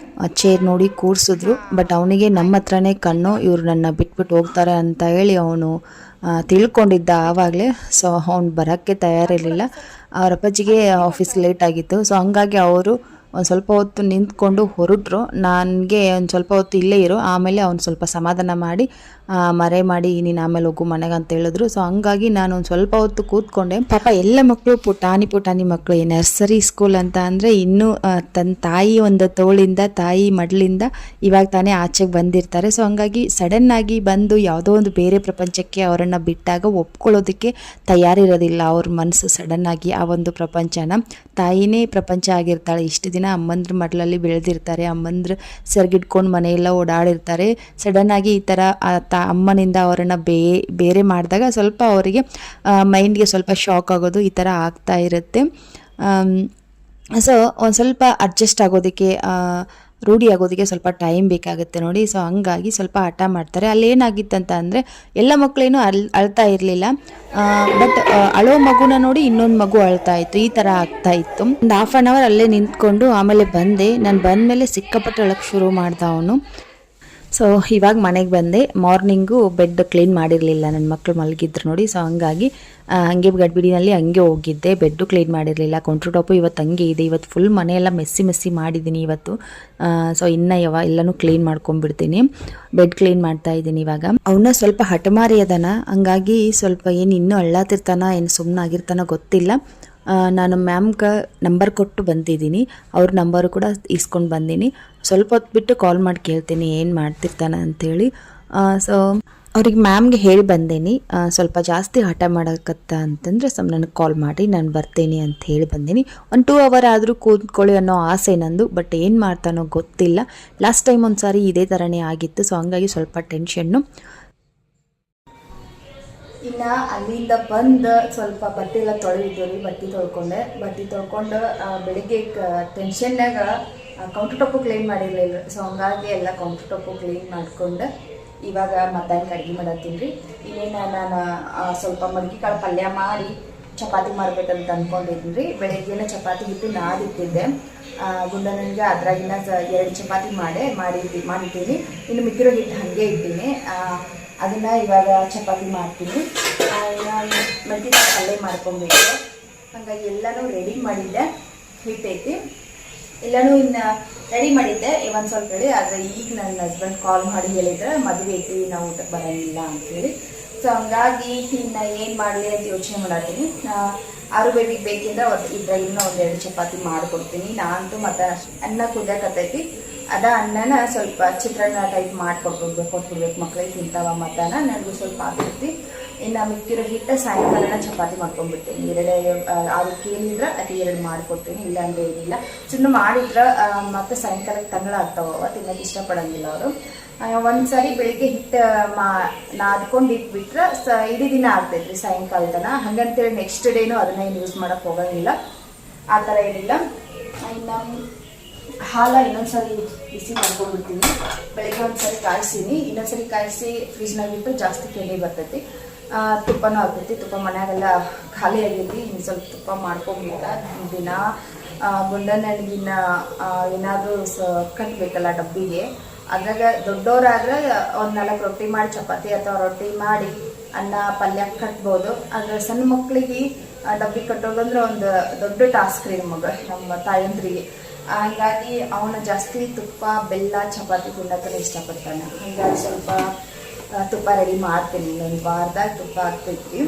ಚೇರ್ ನೋಡಿ ಕೂರಿಸಿದ್ರು. ಬಟ್ ಅವನಿಗೆ ನಮ್ಮ ಹತ್ರನೇ ಕಣ್ಣು, ಇವ್ರು ನನ್ನ ಬಿಟ್ಬಿಟ್ಟು ಹೋಗ್ತಾರೆ ಅಂತ ಹೇಳಿ ಅವನು ತಿಳ್ಕೊಂಡಿದ್ದ ಆವಾಗಲೇ. ಸೊ ಅವ್ನು ಬರೋಕ್ಕೆ ತಯಾರಿರಲಿಲ್ಲ. ಅವ್ರ ಅಪ್ಪಾಜಿಗೆ ಆಫೀಸ್ ಲೇಟ್ ಆಗಿತ್ತು. ಸೊ ಹಂಗಾಗಿ ಅವರು ಒಂದು ಸ್ವಲ್ಪ ಹೊತ್ತು ನಿಂತ್ಕೊಂಡು ಹೊರಟ್ರು. ನನಗೆ ಒಂದು ಸ್ವಲ್ಪ ಹೊತ್ತು ಇಲ್ಲೇ ಇರು, ಆಮೇಲೆ ಅವ್ನು ಸ್ವಲ್ಪ ಸಮಾಧಾನ ಮಾಡಿ ಮರೆ ಮಾಡಿ ನೀನು ಆಮೇಲೆ ಹೋಗು ಮನೆಗೆ ಅಂತ ಹೇಳಿದ್ರು. ಸೊ ಹಂಗಾಗಿ ನಾನು ಒಂದು ಸ್ವಲ್ಪ ಹೊತ್ತು ಕೂತ್ಕೊಂಡೆ. ಪಾಪ ಎಲ್ಲ ಮಕ್ಕಳು ಪುಟಾಣಿ ಮಕ್ಕಳು. ಈ ನರ್ಸರಿ ಸ್ಕೂಲ್ ಅಂತ ಅಂದರೆ ಇನ್ನೂ ತನ್ನ ತಾಯಿ ಒಂದು ತೋಳಿಂದ, ತಾಯಿ ಮಡ್ಲಿಂದ ಇವಾಗ ತಾನೇ ಆಚೆಗೆ ಬಂದಿರ್ತಾರೆ. ಸೊ ಹಂಗಾಗಿ ಸಡನ್ನಾಗಿ ಬಂದು ಯಾವುದೋ ಒಂದು ಬೇರೆ ಪ್ರಪಂಚಕ್ಕೆ ಅವರನ್ನು ಬಿಟ್ಟಾಗ ಒಪ್ಕೊಳ್ಳೋದಕ್ಕೆ ತಯಾರಿರೋದಿಲ್ಲ ಅವ್ರ ಮನಸ್ಸು. ಸಡನ್ನಾಗಿ ಆ ಒಂದು ಪ್ರಪಂಚನ, ತಾಯಿನೇ ಪ್ರಪಂಚ ಆಗಿರ್ತಾಳೆ. ಇಷ್ಟು ದಿನ ಅಮ್ಮಂದ್ರ ಮಡ್ಲಲ್ಲಿ ಬೆಳೆದಿರ್ತಾರೆ, ಅಮ್ಮಂದ್ರ ಸೆರ್ಗಿಡ್ಕೊಂಡು ಮನೆಯೆಲ್ಲ ಓಡಾಡಿರ್ತಾರೆ. ಸಡನ್ನಾಗಿ ಈ ಥರ ಅಮ್ಮನಿಂದ ಅವರನ್ನು ಬೇರೆ ಮಾಡಿದಾಗ ಸ್ವಲ್ಪ ಅವರಿಗೆ ಮೈಂಡ್ಗೆ ಸ್ವಲ್ಪ ಶಾಕ್ ಆಗೋದು ಈ ಥರ ಆಗ್ತಾ ಇರುತ್ತೆ. ಸೊ ಒಂದು ಸ್ವಲ್ಪ ಅಡ್ಜಸ್ಟ್ ಆಗೋದಕ್ಕೆ, ರೂಢಿ ಆಗೋದಕ್ಕೆ ಸ್ವಲ್ಪ ಟೈಮ್ ಬೇಕಾಗುತ್ತೆ ನೋಡಿ. ಸೊ ಹಂಗಾಗಿ ಸ್ವಲ್ಪ ಹಠ ಮಾಡ್ತಾರೆ. ಅಲ್ಲೇನಾಗಿತ್ತಂತ ಅಂದರೆ ಎಲ್ಲ ಮಕ್ಕಳೇನೂ ಅಳ್ತಾ ಇರಲಿಲ್ಲ. ಬಟ್ ಅಳೋ ಮಗುನ ನೋಡಿ ಇನ್ನೊಂದು ಮಗು ಅಳ್ತಾ ಇತ್ತು. ಈ ಥರ ಆಗ್ತಾ ಇತ್ತು. ಒಂದು ಹಾಫ್ ಆನ್ ಅವರ್ ಅಲ್ಲೇ ನಿಂತ್ಕೊಂಡು ಆಮೇಲೆ ಬಂದೆ. ನಾನು ಬಂದಮೇಲೆ ಸಿಕ್ಕಾಪಟ್ಟೆ ಅಳಕ್ಕೆ ಶುರು ಮಾಡ್ದ ಅವನು. ಸೊ ಇವಾಗ ಮನೆಗೆ ಬಂದೆ. ಮಾರ್ನಿಂಗು ಬೆಡ್ ಕ್ಲೀನ್ ಮಾಡಿರಲಿಲ್ಲ, ನನ್ನ ಮಕ್ಕಳು ಮಲಗಿದ್ರು ನೋಡಿ. ಸೊ ಹಂಗಾಗಿ ಹಂಗೆ ಗಡ್ಬಿಡಿನಲ್ಲಿ ಹಂಗೆ ಹೋಗಿದ್ದೆ. ಬೆಡ್ಡು ಕ್ಲೀನ್ ಮಾಡಿರಲಿಲ್ಲ. ಕೌಂಟ್ರ್ ಟಾಪು ಇವತ್ತು ಹಂಗೆ ಇದೆ. ಇವತ್ತು ಫುಲ್ ಮನೆಯೆಲ್ಲ ಮೆಸ್ಸಿ ಮಾಡಿದ್ದೀನಿ ಇವತ್ತು. ಸೊ ಇನ್ನು ಎಲ್ಲನೂ ಕ್ಲೀನ್ ಮಾಡ್ಕೊಂಡ್ಬಿಡ್ತೀನಿ. ಬೆಡ್ ಕ್ಲೀನ್ ಮಾಡ್ತಾ ಇದ್ದೀನಿ ಇವಾಗ. ಅವನ್ನ ಸ್ವಲ್ಪ ಹಠಮಾರಿ ಅದನ, ಹಂಗಾಗಿ ಸ್ವಲ್ಪ ಏನು ಇನ್ನೂ ಅಳ್ಳಾತಿರ್ತಾನ ಏನು ಸುಮ್ಮನಾಗಿರ್ತಾನೋ ಗೊತ್ತಿಲ್ಲ. ನಾನು ಮ್ಯಾಮ್ಗೆ ನಂಬರ್ ಕೊಟ್ಟು ಬಂದಿದ್ದೀನಿ. ಅವ್ರ ನಂಬರು ಕೂಡ ಇಸ್ಕೊಂಡು ಬಂದೀನಿ. ಸ್ವಲ್ಪ ಹೊತ್ತು ಬಿಟ್ಟು ಕಾಲ್ ಮಾಡಿ ಕೇಳ್ತೀನಿ ಏನು ಮಾಡ್ತಿರ್ತಾನೆ ಅಂಥೇಳಿ. ಸೊ ಅವ್ರಿಗೆ ಮ್ಯಾಮ್ಗೆ ಹೇಳಿ ಬಂದೇನಿ, ಸ್ವಲ್ಪ ಜಾಸ್ತಿ ಹಠ ಮಾಡೋಕತ್ತ ಅಂತಂದರೆ ನನಗೆ ಕಾಲ್ ಮಾಡಿ ನಾನು ಬರ್ತೀನಿ ಅಂತ ಹೇಳಿ ಬಂದೀನಿ. 1-2 ಅವರ್ ಆದರೂ ಕೂತ್ಕೊಳ್ಳಿ ಅನ್ನೋ ಆಸೆ ನಂದು. ಬಟ್ ಏನು ಮಾಡ್ತಾನೋ ಗೊತ್ತಿಲ್ಲ. ಲಾಸ್ಟ್ ಟೈಮ್ ಒಂದು ಸಾರಿ ಇದೇ ಥರನೇ ಆಗಿತ್ತು. ಸೊ ಹಂಗಾಗಿ ಸ್ವಲ್ಪ ಟೆನ್ಷನ್ನು. ಇನ್ನು ಅಲ್ಲಿಂದ ಬಂದು ಸ್ವಲ್ಪ ಬಟ್ಟೆ ಎಲ್ಲ ತೊಳೆದಿದ್ದು ರೀ. ಬಟ್ಟೆ ತೊಳ್ಕೊಂಡು ಬೆಳಿಗ್ಗೆ ಟೆನ್ಷನ್ನಾಗ ಕೌಂಟರ್ ಟಾಪು ಕ್ಲೀನ್ ಮಾಡಿರಲಿಲ್ಲ. ಸೊ ಹಂಗಾಗಿ ಎಲ್ಲ ಕೌಂಟರ್ ಟಾಪು ಕ್ಲೀನ್ ಮಾಡ್ಕೊಂಡು ಇವಾಗ ಮಧ್ಯಾಹ್ನಕ್ಕೆ ಅಡುಗೆ ಮಾಡತ್ತೀನಿ ರೀ. ಇನ್ನೇನು ನಾನು ಸ್ವಲ್ಪ ಮಡಕೆ ಕಾಳು ಪಲ್ಯ ಮಾಡಿ ಚಪಾತಿ ಮಾಡ್ಬೇಕಂತ ಅಂದ್ಕೊಂಡಿದ್ದೀನಿ ರೀ. ಬೆಳಗ್ಗೆನ ಚಪಾತಿ ಹಿಟ್ಟು ನಾದಿಟ್ಟಿದ್ದೆ. ಗುಂಡನಿಗೆ ಅದ್ರಾಗಿನ 2 ಚಪಾತಿ ಮಾಡಿದ್ದೀನಿ. ಇನ್ನು ಮಿಕ್ಕಿರೋ ಹಿಟ್ಟು ಹಾಗೆ ಇದ್ದೀನಿ. ಅದನ್ನು ಇವಾಗ ಚಪಾತಿ ಮಾಡ್ತೀನಿ. ಮೆಂತ್ಯ ಪಲ್ಯ ಮಾಡ್ಕೊಬೇಕು. ಹಾಗಾಗಿ ಎಲ್ಲನೂ ರೆಡಿ ಮಾಡಿದ್ದೆ. ಹಿಟ್ಟೈತಿ ಎಲ್ಲನೂ ಇನ್ನು ರೆಡಿ ಮಾಡಿದ್ದೆ ಒಂದು ಸ್ವಲ್ಪ ಹೇಳಿ. ಆದರೆ ಈಗ ನನ್ನ ಹಸ್ಬೆಂಡ್ ಕಾಲ್ ಮಾಡಿ ಹೇಳಿದ್ರೆ ಮದುವೆ ಐತಿ, ನಾವು ಊಟಕ್ಕೆ ಬರೋಂಗಿಲ್ಲ ಅಂಥೇಳಿ. ಸೊ ಹಂಗಾಗಿ ಇನ್ನು ಏನು ಮಾಡಲಿ ಅಂತ ಯೋಚನೆ ಮಾಡತ್ತೀನಿ. ಆರು ಬೇಬಿಗೆ ಬೇಕಿಂದ್ರೆ ಇದ್ರಾಗಿನ 1-2 ಚಪಾತಿ ಮಾಡಿಕೊಡ್ತೀನಿ. ನಾನಂತೂ ಮತ್ತು ಅನ್ನ ಕುದಿಯಕತ್ತೈತಿ. ಅನ್ನನ ಸ್ವಲ್ಪ ಚಿತ್ರಾನ್ನ ಟೈಪ್ ಕೊಟ್ಬಿಡ್ಬೇಕು. ಮಕ್ಕಳಿಗೆ ತಿಂತಾವ ಮಧ್ಯಾಹ್ನ. ನನಗೂ ಸ್ವಲ್ಪ ಆಗ್ತೈತಿ. ಇನ್ನು ಮಿಕ್ಕಿರೋ ಹಿಟ್ಟು ಸಾಯಂಕಾಲನ ಚಪಾತಿ ಮಾಡ್ಕೊಂಡ್ಬಿಡ್ತೀನಿ. 2 ಕೇಳಿದ್ರೆ ಅದು 2 ಮಾಡಿಕೊಡ್ತೀನಿ. ಇಲ್ಲಾಂದರೆ ಏನಿಲ್ಲ. ಸುಮ್ಮನೆ ಮಾಡಿದ್ರೆ ಮತ್ತು ಸಾಯಂಕಾಲಕ್ಕೆ ತಂಗಳಾಗ್ತಾವ, ತಿನ್ನೋಕೆ ಇಷ್ಟಪಡೋಂಗಿಲ್ಲ ಅವರು. ಒಂದು ಸಾರಿ ಬೆಳಿಗ್ಗೆ ಹಿಟ್ಟು ನಾದ್ಕೊಂಡು ಇಟ್ಬಿಟ್ರೆ ಇಡೀ ದಿನ ಆಗ್ತೈತ್ರಿ ಸಾಯಂಕಾಲ ತನ. ಹಂಗಂತೇಳಿ ನೆಕ್ಸ್ಟ್ ಡೇನೂ ಅದನ್ನ ಏನು ಯೂಸ್ ಮಾಡೋಕ್ಕೆ ಹೋಗೋಂಗಿಲ್ಲ. ಆ ಥರ ಏನಿಲ್ಲ. ಇನ್ನು ಹಾಲ ಇನ್ನೊಂದ್ಸರಿ ಬಿಸಿ ಮಾಡ್ಕೊಂಡ್ಬಿಡ್ತೀನಿ. ಬೆಳಗ್ಗೆ ಒಂದ್ಸರಿ ಕಾಯಿಸ್ತೀನಿ, ಇನ್ನೊಂದ್ಸರಿ ಕಾಯಿಸಿ ಫ್ರಿಜ್ನಾಗಿಟ್ಟು ಜಾಸ್ತಿ ಕೆನೆ ಬರ್ತೈತಿ. ತುಪ್ಪನೂ ಆಗ್ತೈತಿ. ತುಪ್ಪ ಮನ್ಯಾಗೆಲ್ಲ ಖಾಲಿ ಆಗೈತಿ. ಇನ್ನು ಸ್ವಲ್ಪ ತುಪ್ಪ ಮಾಡ್ಕೊಂಬಿಟ್ಟ ದಿನ ಗುಂಡನಿಗಿನ್ನ ಏನಾದರೂ ಕಟ್ಟಬೇಕಲ್ಲ ಡಬ್ಬಿಗೆ. ಅದ್ರಾಗ ದೊಡ್ಡವರಾದ್ರೆ ಒಂದು 4 ರೊಟ್ಟಿ ಮಾಡಿ ಚಪಾತಿ ಅಥವಾ ರೊಟ್ಟಿ ಮಾಡಿ ಅನ್ನ ಪಲ್ಯ ಕಟ್ಬೋದು. ಆದರೆ ಸಣ್ಣ ಮಕ್ಕಳಿಗೆ ಡಬ್ಬಿ ಕಟ್ಟೋದಂದ್ರೆ ಒಂದು ದೊಡ್ಡ ಟಾಸ್ಕ್ ರೀ ನಮ್ಮ ತಾಯಂದ್ರಿಗೆ. ಹಾಗಾಗಿ ಅವನ ಜಾಸ್ತಿ ತುಪ್ಪ ಬೆಲ್ಲ ಚಪಾತಿ ತಿನ್ನೋಕೆ ಇಷ್ಟಪಡ್ತಾನೆ. ಹಾಗಾಗಿ ಸ್ವಲ್ಪ ತುಪ್ಪ ರೆಡಿ ಮಾಡ್ತೀನಿ. ಇನ್ನೊಂದು ವಾರದಾಗ ತುಪ್ಪ ಆಗ್ತೈತಿ.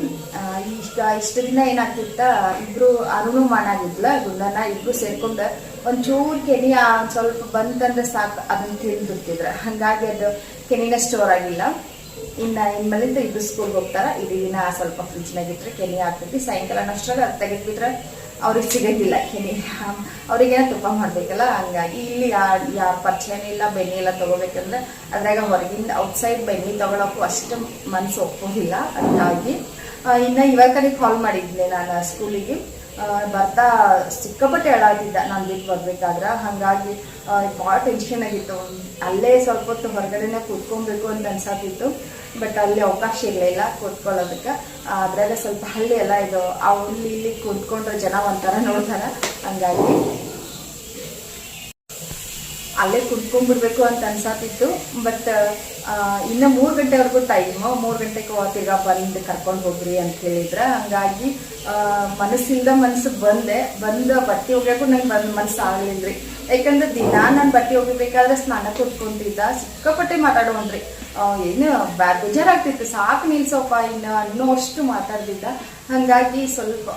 ಇಷ್ಟು ದಿನ ಏನಾಗ್ತಿತ್ತ, ಇಬ್ಬರು ಅರುಣು ಮಾಡಾಗಿದ್ಲ ಗುಂಡನ, ಇಬ್ಬರು ಸೇರ್ಕೊಂಡು ಒಂಚೂರು ಕೆನೆ ಸ್ವಲ್ಪ ಬಂತಂದ್ರೆ ಸಾಕು ಅದನ್ನು ತಿಂದ್ಬಿಡ್ತಿದ್ರು. ಹಾಗಾಗಿ ಅದು ಕೆನೆನ ಸ್ಟೋರ್ ಆಗಿಲ್ಲ. ಇನ್ಮೇಲಿಂದ ಇಬ್ಬರು ಸ್ಕೂಲ್ಗೆ ಹೋಗ್ತಾರೆ. ಇಡೀ ದಿನ ಸ್ವಲ್ಪ ಫ್ರಿಜ್ನಾಗಿಟ್ರೆ ಕೆನೆ ಆಗ್ತೈತಿ. ಸಾಯಂಕಾಲ ಅಷ್ಟ್ರಾಗ ಅದು ತೆಗೆದ್ಬಿಟ್ರೆ ಅವ್ರಿಗೆ ಸಿಗೋದಿಲ್ಲ ಕೆನೆ. ಅವ್ರಿಗೇನೋ ತುಪ್ಪ ಮಾಡಬೇಕಲ್ಲ. ಹಂಗಾಗಿ ಇಲ್ಲಿ ಯಾರ ಪರಿಚಯನೂ ಇಲ್ಲ. ಬೆಣ್ಣೆ ಎಲ್ಲ ತೊಗೋಬೇಕಂದ್ರೆ ಅದ್ರಾಗ ಹೊರಗಿಂದ ಔಟ್ಸೈಡ್ ಬೆಣ್ಣೆ ತೊಗೊಳಕ್ಕೂ ಅಷ್ಟು ಮನಸ್ಸು ಒಪ್ಪೋದಿಲ್ಲ. ಹಂಗಾಗಿ ಇನ್ನು ಇವಾಗ ಕಾಲ್ ಮಾಡಿದ್ದೆ ನಾನು ಸ್ಕೂಲಿಗೆ. ಬರ್ತಾ ಸಿಕ್ಕಾಪಟ್ಟೆ ಅಳಾದಿದ್ದ ನಾನು ಬಿಟ್ಟು ಬರ್ಬೇಕಾದ್ರೆ. ಹಾಗಾಗಿ ಭಾಳ ಟೆನ್ಷನ್ ಆಗಿತ್ತು. ಅಲ್ಲೇ ಸ್ವಲ್ಪ ಹೊತ್ತು ಹೊರಗಡೆನೇ ಕೂತ್ಕೊಬೇಕು ಅಂತ ಅನ್ಸಾತಿತ್ತು. ಬಟ್ ಅಲ್ಲಿ ಅವಕಾಶ ಇರಲಿಲ್ಲ ಕೂತ್ಕೊಳ್ಳೋದಕ್ಕೆ. ಅದ್ರಾಗ ಸ್ವಲ್ಪ ಹಳ್ಳಿ ಎಲ್ಲ ಇದು ಅಲ್ಲಿ ಇಲ್ಲಿ ಕೂತ್ಕೊಂಡ್ರೆ ಜನ ಒಂಥರ ನೋಡ್ತಾರೆ. ಹಂಗಾಗಿ ಅಲ್ಲೇ ಕುತ್ಕೊಂಡ್ಬಿಡ್ಬೇಕು ಅಂತ ಅನ್ಸಾತಿತ್ತು. ಬಟ್ ಇನ್ನು 3 ಗಂಟೆವರೆಗೂ ಟೈಮು. 3 ಗಂಟೆಗೆ ತಿರ್ಗಾ ಬಂದು ಕರ್ಕೊಂಡು ಹೋಗ್ರಿ ಅಂತ ಹೇಳಿದ್ರೆ. ಹಂಗಾಗಿ ಮನಸ್ಸಿಂದ ಮನಸ್ಸಿಗೆ ಬಂದು ಬಟ್ಟೆ ಹೋಗ್ಬೇಕು ನಂಗೆ ಮನಸ್ಸು ಆಗಲಿಲ್ಲ. ಯಾಕಂದ್ರೆ ದಿನ ನಾನು ಬಟ್ಟೆ ಹೋಗ್ಬೇಕಾದ್ರೆ ಸ್ನಾನ ಕೂತ್ಕೊಂತಿದ್ದ. ಸಿಕ್ಕಾಪಟ್ಟೆ ಮಾತಾಡುವನ್ರಿ. ಏನು ಬೇಜಾರಾಗ್ತಿತ್ತು. ಸಾಕು ನಿಲ್ಸೋಪ್ಪ ಇನ್ನೂ ಅಷ್ಟು ಮಾತಾಡ್ತಿದ್ದ. ಹಾಗಾಗಿ ಸ್ವಲ್ಪ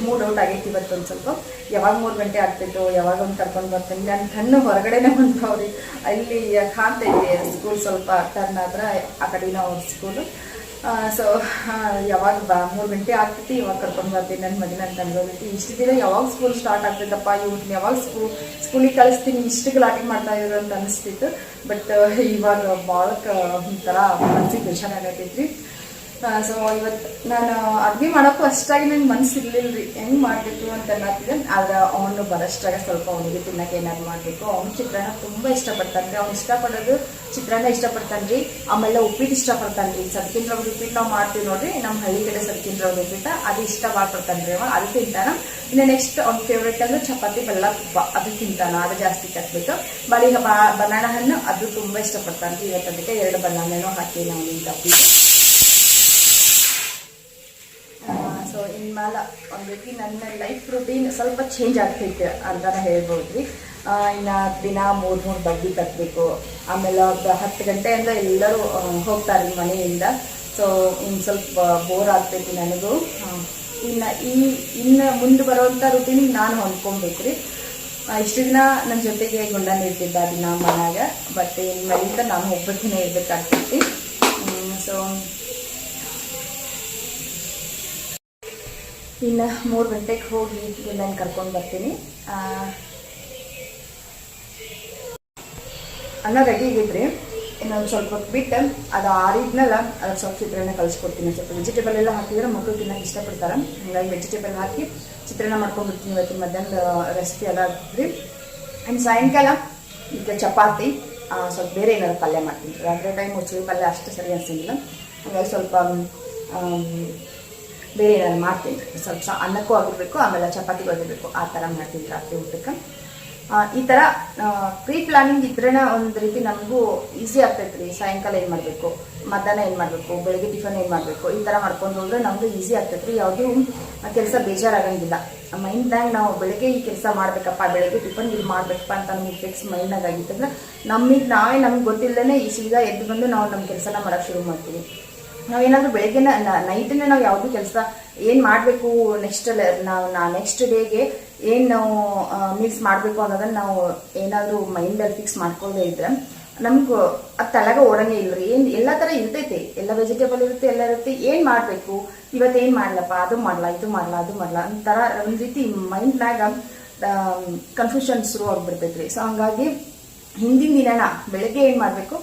ಮೂಡ್ ಔಟ್ ಆಗೈತಿ ಇವತ್ತು. ಒಂದು ಸ್ವಲ್ಪ ಯಾವಾಗ 3 ಗಂಟೆ ಆಗ್ತಿತ್ತು, ಯಾವಾಗ ಒಂದು ಕರ್ಕೊಂಡು ಬರ್ತೀನಿ. ನನ್ನ ಕಣ್ಣು ಹೊರಗಡೆನೆ ಹೊಂಟವ್ರಿ. ಅಲ್ಲಿ ಕಾಣ್ತೈತಿ ಸ್ಕೂಲ್ ಸ್ವಲ್ಪ ಟರ್ನ್ ಆದ್ರೆ ಆ ಕಡೆನ ಅವ್ರ ಸ್ಕೂಲು. ಸೊ ಯಾವಾಗ 3 ಗಂಟೆ ಆಗ್ತೈತಿ, ಇವಾಗ ಕರ್ಕೊಂಡು ಬರ್ತೀನಿ ನನ್ನ ಮಗನ ಅಂತ ಅನ್ಕೋದೈತಿ. ಇಷ್ಟು ದಿನ ಯಾವಾಗ ಸ್ಕೂಲ್ ಸ್ಟಾರ್ಟ್ ಆಗ್ತೈತಪ್ಪ, ಇವ್ರನ್ನ ಯಾವಾಗ ಸ್ಕೂಲಿಗೆ ಕಳಿಸ್ತೀನಿ, ಇಷ್ಟು ಗಲಾಟೆ ಮಾಡ್ತಾ ಇದ್ರು ಅಂತ ಅನಿಸ್ತಿತ್ತು. ಬಟ್ ಇವಾಗ ಭಾಳ ಒಂಥರ ಮನ್ಸಿಗೆ ಬೇಜಾರ್ ಆಗತೈತ್ರಿ. ಸೊ ಇವತ್ತು ನಾನು ಅಡುಗೆ ಮಾಡೋಕ್ಕೂ ಅಷ್ಟಾಗಿ ನಂಗೆ ಮನಸ್ಸು ಇರಲಿಲ್ಲ ರೀ, ಹೆಂಗೆ ಮಾಡಬೇಕು ಅಂತ ಅನ್ನತ್ತಿದ್ದೆ. ಆದ್ರೆ ಅವನು ಬರೋಷ್ಟಾಗ ಸ್ವಲ್ಪ ಅವನಿಗೆ ತಿನ್ನಕ್ಕೆ ಏನಾದ್ರು ಮಾಡಬೇಕು. ಅವ್ನು ಚಿತ್ರಾನ್ನ ತುಂಬ ಇಷ್ಟಪಡ್ತಾನೆ ರೀ. ಅವ್ನು ಇಷ್ಟಪಡೋದು ಚಿತ್ರಾನ್ನ ಇಷ್ಟಪಡ್ತಾನೆ ರೀ. ಆಮೇಲೆ ಉಪ್ಪಿಟ್ಟು ಇಷ್ಟಪಡ್ತಾನೆ ರೀ. ಸದ್ಕಿನ ರವ್ರ ಉಪ್ಪಿಟ್ಟು ನಾವು ಮಾಡ್ತೀವಿ ನೋಡಿರಿ, ನಮ್ಮ ಹಳ್ಳಿ ಕಡೆ ಸದ್ಕಿನ ರವ್ರ ಉಪ್ಪಿಟ್ಟು ಅದು ಇಷ್ಟ ಮಾಡ್ಕೊಡ್ತಾನೆ ರೀ. ಅದು ತಿಂತಾನೆ. ಇನ್ನು ನೆಕ್ಸ್ಟ್ ಅವ್ನ ಫೇವ್ರೇಟ್ ಅಂದ್ರೆ ಚಪಾತಿ ಬೆಲ್ಲ ತುಪ್ಪ, ಅದು ತಿಂತಾನೆ. ಅದು ಜಾಸ್ತಿ ಕಟ್ಬೇಕು. ಬಳಿಗ ಬನಾನ ಹಣ್ಣು ಅದು ತುಂಬ ಇಷ್ಟಪಡ್ತಾನೆ ರೀ. ಇವತ್ತು ಅದಕ್ಕೆ 2 ಬನಾನೂ ಹಾಕಿ ನಾವು ತಪ್ಪಿದ್ದು. ಸೊ ಇನ್ಮೇಲೆ ಒಂದು ರೀತಿ ನನ್ನ ಲೈಫ್ ರೂಟೀನ್ ಸ್ವಲ್ಪ ಚೇಂಜ್ ಆಗ್ತೈತೆ ಅಂತಾನೆ ಹೇಳ್ಬೋದು ರೀ. ಇನ್ನು ದಿನ 3 ಬಡ್ಡಿ ಕಟ್ಟಬೇಕು. ಆಮೇಲೆ 10 ಗಂಟೆಯಿಂದ ಎಲ್ಲರೂ ಹೋಗ್ತಾರೆ ಮನೆಯಿಂದ. ಸೊ ಇನ್ನು ಸ್ವಲ್ಪ ಬೋರ್ ಆಗ್ತೈತಿ ನನಗೂ. ಇನ್ನು ಮುಂದೆ ಬರೋವಂಥ ರೂಟೀನಿಗೆ ನಾನು ಹೊಂದ್ಕೊಬೇಕು ರೀ. ಇಷ್ಟು ದಿನ ನನ್ನ ಜೊತೆಗೆ ಗುಂಡನ ಇರ್ತಿದ್ದ ದಿನ ಮನ್ಯಾಗ. ಬಟ್ ಇನ್ಮೇಲಿಂದ ನಾನು ಒಬ್ಬಟ್ಟಿನೇ ಇರ್ಬೇಕಾಗ್ತೈತಿ. ಸೊ ಇನ್ನು 3 ಗಂಟೆಗೆ ಹೋಗಿ ಗುಂಡನ ಕರ್ಕೊಂಡು ಬರ್ತೀನಿ. ಅನ್ನ ರೆಡಿ ಆಗಿದ್ರಿ. ಇನ್ನೊಂದು ಸ್ವಲ್ಪ ಹೊತ್ತು ಬಿಟ್ಟು ಅದು ಆರಿದ್ಮೇಲೆ ಅದ್ರ ಸ್ವಲ್ಪ ಚಿತ್ರಾನ್ನ ಕಲಿಸ್ಕೊಡ್ತೀನಿ. ಸ್ವಲ್ಪ ವೆಜಿಟೇಬಲ್ ಎಲ್ಲ ಹಾಕಿದ್ರೆ ಮಕ್ಕಳು ತಿನ್ನೋಕೆ ಇಷ್ಟಪಡ್ತಾರೆ. ಹಾಗಾಗಿ ವೆಜಿಟೇಬಲ್ ಹಾಕಿ ಚಿತ್ರಾನ್ನ ಮಾಡ್ಕೊಂಡ್ಬಿಡ್ತೀನಿ. ಇವತ್ತು ಮಧ್ಯಾಹ್ನದ ರೆಸಿಪಿ ಎಲ್ಲ ಹಾಕಿದ್ರಿ. ಆ್ಯಂಡ್ ಸಾಯಂಕಾಲ ಈಗ ಚಪಾತಿ ಸ್ವಲ್ಪ ಬೇರೆ ಏನಾದ್ರು ಪಲ್ಯ ಮಾಡ್ತೀನಿ. ರಾತ್ರಿ ಟೈಮ್ ಮುಚ್ಚಳಿ ಪಲ್ಯ ಅಷ್ಟು ಸರಿ ಅನಿಸಿಲ್ಲ. ಹಾಗಾಗಿ ಸ್ವಲ್ಪ ಬೇರೆ ಏನಾದ್ರು ಮಾಡ್ತೀನಿ. ಸ್ವಲ್ಪ ಅನ್ನಕ್ಕೂ ಆಗಿರಬೇಕು, ಆಮೇಲೆ ಚಪಾತಿಗೂ ಆಗಿರಬೇಕು, ಆ ಥರ ಮಾಡ್ತೀನಿ ರಾತ್ರಿ ಊಟಕ್ಕೆ. ಈ ಥರ ಪ್ರೀ ಪ್ಲಾನಿಂಗ್ ಇದ್ರೇ ಒಂದು ರೀತಿ ನಮಗೂ ಈಸಿ ಆಗ್ತೈತೆ ರೀ. ಸಾಯಂಕಾಲ ಏನು ಮಾಡಬೇಕು, ಮಧ್ಯಾಹ್ನ ಏನು ಮಾಡಬೇಕು, ಬೆಳಗ್ಗೆ ಟಿಫನ್ ಏನು ಮಾಡಬೇಕು, ಈ ಥರ ಮಾಡ್ಕೊಂಡು ಹೋದ್ರೆ ನಮಗೂ ಈಸಿ ಆಗ್ತೈತೆ ರೀ. ಯಾವುದೂ ಕೆಲಸ ಬೇಜಾರಾಗಂಗಿಲ್ಲ. ಮೈಂಡ್ನಾಗ ನಾವು ಬೆಳಗ್ಗೆ ಈ ಕೆಲಸ ಮಾಡಬೇಕಪ್ಪ, ಬೆಳಗ್ಗೆ ಟಿಫನ್ ಇದು ಮಾಡಬೇಕಪ್ಪ ಅಂತ ನಮಗೆ ಫಿಕ್ಸ್ ಮೈಂಡ್ನಾಗ ಆಗಿತ್ತಂದ್ರೆ ನಮಗೆ ಗೊತ್ತಿಲ್ಲದೇ ಈ ಸೀದಾ ಎದ್ದು ಬಂದು ನಾವು ನಮ್ಮ ಕೆಲಸನ ಮಾಡೋಕ್ಕೆ ಶುರು ಮಾಡ್ತೀವಿ. ನಾವೇನಾದರೂ ಬೆಳಗ್ಗೆ ನೈಟನ್ನೇ ನಾವು ಯಾವುದೂ ಕೆಲಸ ಏನು ಮಾಡಬೇಕು, ನೆಕ್ಸ್ಟ್ ಡೇಗೆ ಏನು ನಾವು ಮೀಲ್ಸ್ ಮಾಡಬೇಕು ಅನ್ನೋದನ್ನು ನಾವು ಏನಾದರೂ ಮೈಂಡಲ್ಲಿ ಫಿಕ್ಸ್ ಮಾಡ್ಕೊಳ್ಳದೇ ಇದ್ರೆ ನಮ್ಗೆ ಅದು ತಲೆಗ ಓಡಂಗೆ ಇಲ್ಲ ರೀ. ಎಲ್ಲ ಥರ ಇರ್ತೈತೆ, ಎಲ್ಲ ವೆಜಿಟೇಬಲ್ ಇರುತ್ತೆ, ಎಲ್ಲ ಇರುತ್ತೆ. ಏನು ಮಾಡಬೇಕು, ಇವತ್ತೇನು ಮಾಡಲಪ್ಪ, ಅದು ಮಾಡಲ್ಲ, ಇದು ಮಾಡಲ್ಲ, ಅದು ಮಾಡಲ್ಲ ಒಂಥರ ಒಂದು ರೀತಿ ಮೈಂಡ್ನಾಗ ಕನ್ಫ್ಯೂಷನ್ ಶುರು ಆಗಿಬಿಡ್ತೈತೆ ರೀ. ಸೊ ಹಂಗಾಗಿ ಹಿಂದಿನ ದಿನನ ಬೆಳಗ್ಗೆ ಏನು ಮಾಡಬೇಕು,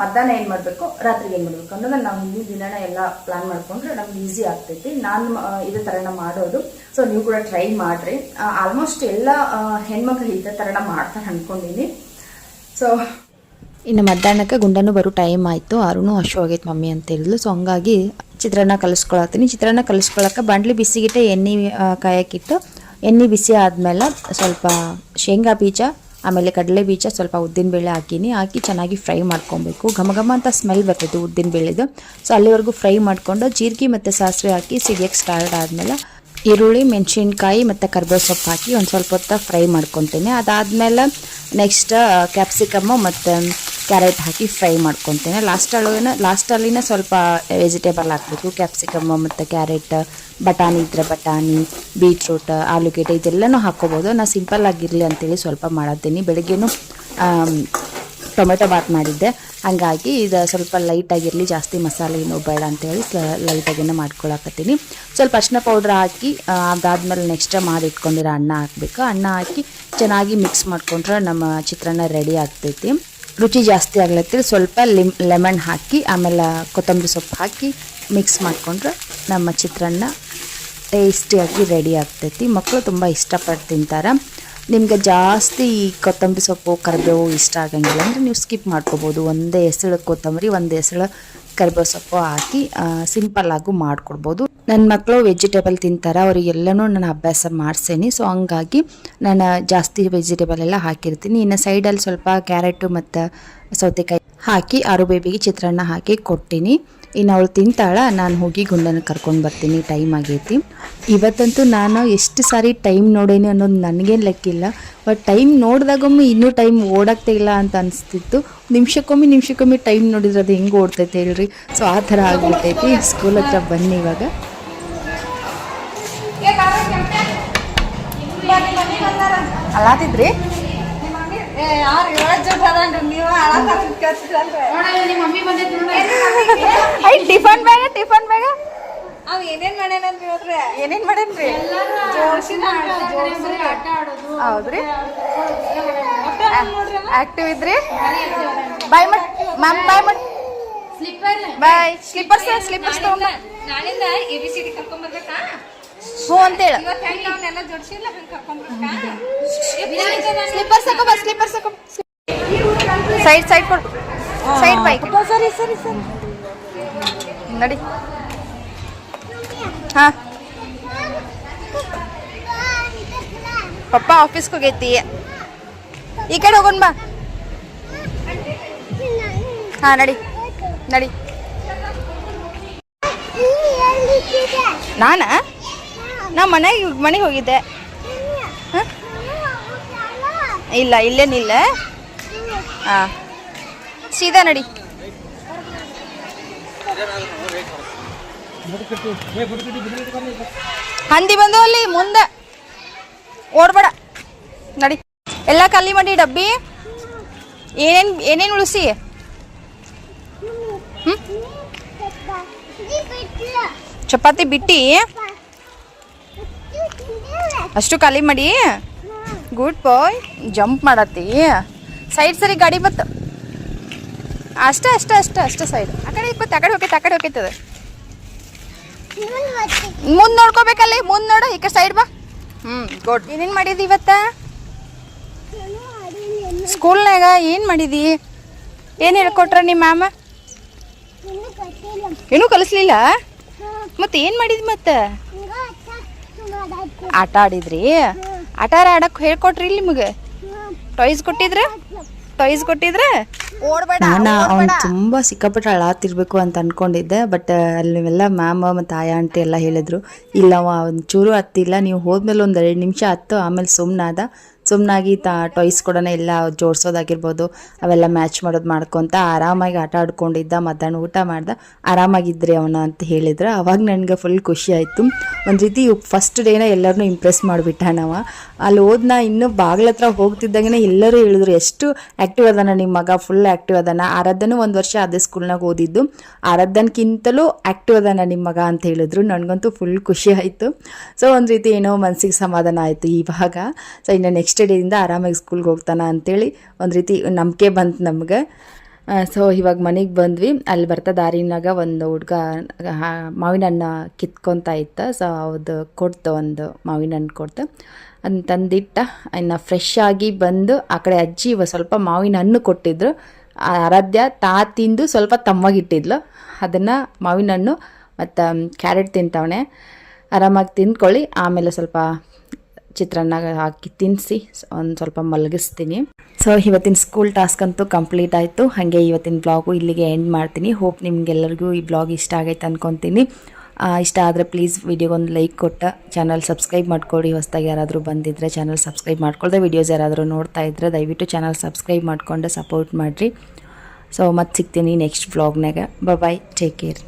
ಮಧ್ಯಾಹ್ನ ಏನು ಮಾಡಬೇಕು, ರಾತ್ರಿಗೆ ಏನು ಮಾಡಬೇಕು ಅನ್ನೋದನ್ನು ನಾವು ಹಿಂದಿನ ದಿನನ ಎಲ್ಲ ಪ್ಲಾನ್ ಮಾಡ್ಕೊಂಡ್ರೆ ನಮ್ಗೆ ಈಸಿ ಆಗ್ತೈತಿ. ನಾನು ಇದೇ ಥರನ ಮಾಡೋದು. ಸೊ ನೀವು ಕೂಡ ಟ್ರೈ ಮಾಡಿರಿ. ಆಲ್ಮೋಸ್ಟ್ ಎಲ್ಲ ಹೆಣ್ಮಕ್ಳು ಇದೇ ಥರನ ಮಾಡ್ತಾರೆ ಅಂದ್ಕೊಂಡಿನಿ. ಸೊ ಇನ್ನು ಮಧ್ಯಾಹ್ನಕ್ಕೆ ಗುಂಡನು ಬರೋ ಟೈಮ್ ಆಯಿತು. ಆರೂ ಹಶು ಆಗೈತೆ ಮಮ್ಮಿ ಅಂತ ಹೇಳಿದ್ಲು. ಸೊ ಹಂಗಾಗಿ ಚಿತ್ರಾನ್ನ ಕಲಿಸ್ಕೊಳತ್ತೀನಿ. ಚಿತ್ರಾನ್ನ ಕಲಿಸ್ಕೊಳಕ್ಕೆ ಬಾಣಲಿ ಬಿಸಿಗಿಟ್ಟೆ ಎಣ್ಣೆ ಕಾಯಕ್ಕಿಟ್ಟು, ಎಣ್ಣೆ ಬಿಸಿ ಆದಮೇಲೆ ಸ್ವಲ್ಪ ಶೇಂಗಾ ಬೀಜ, ಆಮೇಲೆ ಕಡಲೆ ಬೀಜ, ಸ್ವಲ್ಪ ಉದ್ದಿನಬೇಳೆ ಹಾಕಿ ಚೆನ್ನಾಗಿ ಫ್ರೈ ಮಾಡ್ಕೊಬೇಕು. ಘಮ ಅಂತ ಸ್ಮೆಲ್ ಬರ್ತೈತೆ ಉದ್ದಿನಬೇಳೆದು. ಸೊ ಅಲ್ಲಿವರೆಗೂ ಫ್ರೈ ಮಾಡಿಕೊಂಡು ಜೀರಿಗೆ ಮತ್ತು ಸಾಸಿವೆ ಹಾಕಿ ಸಿಡಿಯೋಕ್ಕೆ ಸ್ಟಾರ್ಟ್ ಆದಮೇಲೆ ಈರುಳ್ಳಿ, ಮೆಣಸಿನ್ಕಾಯಿ ಮತ್ತು ಕರ್ಬೇವು ಸೊಪ್ಪು ಹಾಕಿ ಒಂದು ಸ್ವಲ್ಪ ಹೊತ್ತು ಫ್ರೈ ಮಾಡ್ಕೊತೀನಿ. ಅದಾದಮೇಲೆ ನೆಕ್ಸ್ಟ್ ಕ್ಯಾಪ್ಸಿಕಮ್ಮು ಮತ್ತು ಕ್ಯಾರೆಟ್ ಹಾಕಿ ಫ್ರೈ ಮಾಡ್ಕೊತೀನಿ. ಲಾಸ್ಟಲ್ಲಿನ ಸ್ವಲ್ಪ ವೆಜಿಟೇಬಲ್ ಹಾಕಬೇಕು. ಕ್ಯಾಪ್ಸಿಕಮ್ಮು ಮತ್ತು ಕ್ಯಾರೆಟ್, ಬಟಾಣಿ ಇದ್ದರೆ ಬಟಾಣಿ, ಬೀಟ್ರೂಟ್, ಆಲೂಗೆಡ್ಡೆ ಇದೆಲ್ಲನೂ ಹಾಕ್ಕೋಬೋದು. ನಾನು ಸಿಂಪಲ್ ಆಗಿರಲಿ ಅಂತೇಳಿ ಸ್ವಲ್ಪ ಮಾಡತ್ತೀನಿ. ಬೆಳಗ್ಗೆನೂ ಟೊಮೆಟೊ ಬಾತ್ ಮಾಡಿದ್ದೆ, ಹಾಗಾಗಿ ಇದು ಸ್ವಲ್ಪ ಲೈಟಾಗಿರಲಿ, ಜಾಸ್ತಿ ಮಸಾಲೆ ಏನೂ ಬೇಡ ಅಂತೇಳಿ ಲೈಟಾಗೇನೆ ಮಾಡ್ಕೊಳಕತ್ತೀನಿ. ಸ್ವಲ್ಪ ಅರಿಶಿನ ಪೌಡ್ರ್ ಹಾಕಿ ಅದಾದಮೇಲೆ ನೆಕ್ಸ್ಟ್ ಮಾಡಿ ಇಟ್ಕೊಂಡಿರೋ ಅನ್ನ ಹಾಕಬೇಕು. ಅನ್ನ ಹಾಕಿ ಚೆನ್ನಾಗಿ ಮಿಕ್ಸ್ ಮಾಡಿಕೊಂಡ್ರೆ ನಮ್ಮ ಚಿತ್ರಾನ್ನ ರೆಡಿ ಆಗ್ತೈತಿ. ರುಚಿ ಜಾಸ್ತಿ ಆಗ್ಲತ್ತಿರ ಸ್ವಲ್ಪ ಲೆಮನ್ ಹಾಕಿ ಆಮೇಲೆ ಕೊತ್ತಂಬರಿ ಸೊಪ್ಪು ಹಾಕಿ ಮಿಕ್ಸ್ ಮಾಡಿಕೊಂಡ್ರೆ ನಮ್ಮ ಚಿತ್ರಾನ್ನ ಟೇಸ್ಟಿಯಾಗಿ ರೆಡಿ ಆಗ್ತೈತಿ. ಮಕ್ಕಳು ತುಂಬ ಇಷ್ಟಪಟ್ಟು ತಿಂತಾರೆ. ನಿಮ್ಗೆ ಜಾಸ್ತಿ ಈ ಕೊತ್ತಂಬರಿ ಸೊಪ್ಪು ಕರಿಬೇವು ಇಷ್ಟ ಆಗಂಗಿಲ್ಲ ಅಂದರೆ ನೀವು ಸ್ಕಿಪ್ ಮಾಡ್ಕೋಬೋದು. ಒಂದೇ ಎಸಳು ಕೊತ್ತಂಬರಿ, ಒಂದು ಎಸಳು ಕರಿಬೇವು ಸೊಪ್ಪು ಹಾಕಿ ಸಿಂಪಲ್ಲಾಗೂ ಮಾಡ್ಕೊಡ್ಬೋದು. ನನ್ನ ಮಕ್ಕಳು ವೆಜಿಟೇಬಲ್ ತಿಂತಾರೆ, ಅವರಿಗೆಲ್ಲನೂ ನಾನು ಅಭ್ಯಾಸ ಮಾಡಿಸೇನಿ. ಸೊ ಹಂಗಾಗಿ ನಾನು ಜಾಸ್ತಿ ವೆಜಿಟೇಬಲ್ ಎಲ್ಲ ಹಾಕಿರ್ತೀನಿ. ಇನ್ನು ಸೈಡಲ್ಲಿ ಸ್ವಲ್ಪ ಕ್ಯಾರೆಟು ಮತ್ತು ಸೌತೆಕಾಯಿ ಹಾಕಿ ಆರು ಬೇಬಿಗೆ ಚಿತ್ರಾನ್ನ ಹಾಕಿ ಕೊಟ್ಟಿನಿ. ಇನ್ನು ಅವಳು ತಿಂತಾಳ, ನಾನು ಹೋಗಿ ಗುಂಡನ ಕರ್ಕೊಂಡು ಬರ್ತೀನಿ, ಟೈಮ್ ಆಗೈತಿ. ಇವತ್ತಂತೂ ನಾನು ಎಷ್ಟು ಸಾರಿ ಟೈಮ್ ನೋಡೇನಿ ಅನ್ನೋದು ನನಗೇನು ಲೆಕ್ಕಿಲ್ಲ. ಬಟ್ ಟೈಮ್ ನೋಡಿದಾಗೊಮ್ಮೆ ಇನ್ನೂ ಟೈಮ್ ಓಡಾಗ್ತಾ ಇಲ್ಲ ಅಂತ ಅನಿಸ್ತಿತ್ತು. ನಿಮಿಷಕ್ಕೊಮ್ಮೆ ಟೈಮ್ ನೋಡಿದ್ರೆ ಅದು ಹೆಂಗೆ ಓಡ್ತೈತೆ ಹೇಳ್ರಿ. ಸೊ ಆ ಥರ ಆಗ್ಬಿಟ್ಟೈತಿ. ಸ್ಕೂಲ್ ಹತ್ರ ಬನ್ನಿ ಇವಾಗ. ಅಲ್ಲಾತಿದ್ರಿ ಟಿಫನ್ ಬ್ಯಾಗ ಏನೇನ್ ಮಾಡೇನ್ರಿ? ಹೌದ್ರಿ, ಆಕ್ಟಿವ್ ಇದ್ರಿ. ಬಾಯ್ ಮಟ್ ಮ್ಯಾಮ್, ಬಾಯ್ ಮಟ್ ಬಾಯ್. ಸ್ಲಿಪ್ಪರ್ಸ್ ತಗೊಂಡ ನಾಳಿಂದ ABCD ಕರ್ಕೊಂಡ್ ಬರ್ಬೇಕಾ? ಹ್ಞೂ ಅಂತೇಳ. ಸ್ಲಿಪ್ಪರ್ಸ್ ಹಾಕೋ. ಸೈಡ್ ಕೊಡು. Side bike. ಸರಿ ನಡಿ. ಹಾ, ಪಪ್ಪ ಆಫೀಸ್ಗೆ ಹೋಗೈತಿ. ಈ ಕಡೆ ಹೋಗೋಣ ಬಾ. ಹಾ, ನಡಿ. ನಾ ಮನೆಗೆ ಹೋಗಿದ್ದೆ. ಇಲ್ಲ, ಇಲ್ಲೇನಿಲ್ಲ. ಹಾ, ಸೀದಾ ನಡಿ. ಹಂದಿ ಬಂದು ಅಲ್ಲಿ ಮುಂದೆ ಓಡ್ಬೇಡ, ನಡಿ. ಎಲ್ಲ ಖಾಲಿ ಮಾಡಿ ಡಬ್ಬಿ. ಏನೇನು ಉಳಿಸಿ? ಚಪಾತಿ ಬಿಟ್ಟಿ ಅಷ್ಟು ಖಾಲಿ ಮಾಡಿ. ಗುಡ್ ಬಾಯ್. ಜಂಪ್ ಮಾಡತ್ತಿ. ಸೈಡ್ ಸರಿ ಗಾಡಿ ಬತ್ತು. ಅಷ್ಟ ಸೈಡ್. ಆ ಕಡೆ ಹೋಗೈತದ. ಮುಂದೆ ನೋಡ್ಕೋಬೇಕಲ್ಲಿ. ಮುಂದೆ ನೋಡು, ಈ ಕಡೆ ಸೈಡ್ ಬಾ. ಗುಡ್. ಏನೇನು ಮಾಡಿದಿ ಇವತ್ತ ಸ್ಕೂಲ್ನಾಗ? ಏನು ಮಾಡಿದಿ? ಏನು ಹೇಳ್ಕೊಟ್ರ ನಿಮ್ಮ ಮ್ಯಾಮ? ಏನೂ ಕಲಿಸ್ಲಿಲ್ಲ? ಮತ್ತೆ ಏನು ಮಾಡಿದ್ವಿ? ಮತ್ತೆ ಆಟ ಆಡಿದ್ರಿ? ಆಟ ಆಡಕ್ಕೆ ಹೇಳ್ಕೊಟ್ರಿ ಇಲ್ಲಿ ನಿಮಗೆ? ಟಾಯ್ಸ್ ಕೊಟ್ಟಿದ್ರೆ ಓಡ್ಬೇಡ. ನಾನು ಅವ್ನು ತುಂಬ ಸಿಕ್ಕಾಪಟ್ಟೆ ಅಳಾತಿರ್ಬೇಕು ಅಂತ ಅಂದ್ಕೊಂಡಿದ್ದೆ. ಬಟ್ ಅಲ್ಲಿವೆಲ್ಲ ಮ್ಯಾಮ್ ಮತ್ತು ಆಯಾ ಆಂಟಿ ಎಲ್ಲ ಹೇಳಿದ್ರು, ಇಲ್ಲ ಒಂಚೂರು ಹತ್ತಿಲ್ಲ, ನೀವು ಹೋದ್ಮೇಲೆ ಒಂದು 2 ನಿಮಿಷ ಹತ್ತು, ಆಮೇಲೆ ಸುಮ್ಮನಾಗಿ ಟಾಯ್ಸ್ ಕೊಡೋಣ, ಎಲ್ಲ ಜೋಡಿಸೋದಾಗಿರ್ಬೋದು, ಅವೆಲ್ಲ ಮ್ಯಾಚ್ ಮಾಡ್ಕೊತ ಆರಾಮಾಗಿ ಆಟ ಆಡ್ಕೊಂಡಿದ್ದ. ಮಧ್ಯಾಹ್ನ ಊಟ ಮಾಡ್ದೆ, ಆರಾಮಾಗಿದ್ರಿ ಅವನ ಅಂತ ಹೇಳಿದ್ರು. ಅವಾಗ ನನಗೆ ಫುಲ್ ಖುಷಿ ಆಯಿತು. ಒಂದು ರೀತಿ ಫಸ್ಟ್ ಡೇನ ಎಲ್ಲರನ್ನೂ ಇಂಪ್ರೆಸ್ ಮಾಡಿಬಿಟ್ಟ ನಾವು. ಅಲ್ಲಿ ಹೋದ್ನ ಇನ್ನೂ ಬಾಗ್ಲತ್ರ ಹೋಗ್ತಿದ್ದಂಗೆ ಎಲ್ಲರೂ ಹೇಳಿದ್ರು, ಎಷ್ಟು ಆ್ಯಕ್ಟಿವ್ ಅದಾನ ನಿಮ್ಮ ಮಗ, ಫುಲ್ ಆ್ಯಕ್ಟಿವ್ ಅದಾನ. ಆರಾಧನೂ 1 ವರ್ಷ ಅದೇ ಸ್ಕೂಲ್ನಾಗ ಓದಿದ್ದು, ಆರಾಧನ್ಕಿಂತಲೂ ಆ್ಯಕ್ಟಿವ್ ಅದಾನ ನಿಮ್ಮ ಮಗ ಅಂತ ಹೇಳಿದ್ರು. ನನಗಂತೂ ಫುಲ್ ಖುಷಿ ಆಯಿತು. ಸೊ ಒಂದು ರೀತಿ ಏನೋ ಮನಸ್ಸಿಗೆ ಸಮಾಧಾನ ಆಯಿತು ಇವಾಗ. ಸೊ ಇನ್ನು ನೆಕ್ಸ್ಟ್ ಡೇಯಿಂದ ಆರಾಮಾಗಿ ಸ್ಕೂಲ್ಗೆ ಹೋಗ್ತಾನ ಅಂಥೇಳಿ ಒಂದು ರೀತಿ ನಂಬಿಕೆ ಬಂತು ನಮ್ಗೆ. ಸೊ ಇವಾಗ ಮನೆಗೆ ಬಂದ್ವಿ. ಅಲ್ಲಿ ಬರ್ತಾ ದಾರಿನಾಗ ಒಂದು ಹುಡುಗ ಮಾವಿನ ಹಣ್ಣು ಕಿತ್ಕೊತಾ ಇತ್ತ. ಸೊ ಅದು ಒಂದು ಮಾವಿನ ಹಣ್ಣು ಕೊಡ್ತು, ಅದನ್ನ ತಂದಿಟ್ಟ. ಇನ್ನು ಫ್ರೆಶ್ ಆಗಿ ಬಂದು ಆ ಕಡೆ ಅಜ್ಜಿ ಸ್ವಲ್ಪ ಮಾವಿನ ಹಣ್ಣು ಕೊಟ್ಟಿದ್ರು. ಆರಾಧ್ಯ ತಿಂದು ಸ್ವಲ್ಪ ತಮ್ಮಗಿಟ್ಟಿದ್ಲು. ಅದನ್ನು ಮಾವಿನ ಹಣ್ಣು ಮತ್ತು ಕ್ಯಾರೆಟ್ ತಿಂತವನೆ. ಆರಾಮಾಗಿ ತಿಂದ್ಕೊಳ್ಳಿ, ಆಮೇಲೆ ಸ್ವಲ್ಪ ಚಿತ್ರಾನ್ನ ಹಾಕಿ ತಿನ್ನಿಸಿ ಒಂದು ಸ್ವಲ್ಪ ಮಲಗಿಸ್ತೀನಿ. ಸೊ ಇವತ್ತಿನ ಸ್ಕೂಲ್ ಟಾಸ್ಕ್ ಅಂತೂ ಕಂಪ್ಲೀಟ್ ಆಯಿತು. ಹಾಗೆ ಇವತ್ತಿನ ಬ್ಲಾಗು ಇಲ್ಲಿಗೆ ಎಂಡ್ ಮಾಡ್ತೀನಿ. ಹೋಪ್ ನಿಮ್ಗೆಲ್ಲರಿಗೂ ಈ ಬ್ಲಾಗ್ ಇಷ್ಟ ಆಗೈತೆ ಅಂದ್ಕೊತೀನಿ. ಇಷ್ಟ ಆದರೆ ಪ್ಲೀಸ್ ವಿಡಿಯೋಗೊಂದು ಲೈಕ್ ಕೊಟ್ಟು ಚಾನಲ್ ಸಬ್ಸ್ಕ್ರೈಬ್ ಮಾಡ್ಕೊಳ್ಳಿ. ಹೊಸದಾಗಿ ಯಾರಾದರೂ ಬಂದಿದ್ದರೆ ಚಾನಲ್ ಸಬ್ಸ್ಕ್ರೈಬ್ ಮಾಡ್ಕೊಳ್ದೆ, ವೀಡಿಯೋಸ್ ಯಾರಾದರೂ ನೋಡ್ತಾ ಇದ್ದರೆ ದಯವಿಟ್ಟು ಚಾನಲ್ ಸಬ್ಸ್ಕ್ರೈಬ್ ಮಾಡಿಕೊಂಡು ಸಪೋರ್ಟ್ ಮಾಡಿರಿ. ಸೊ ಮತ್ತೆ ಸಿಗ್ತೀನಿ ನೆಕ್ಸ್ಟ್ ಬ್ಲಾಗ್ನಾಗ. ಬಾಯ್, ಟೇಕ್ ಕೇರ್.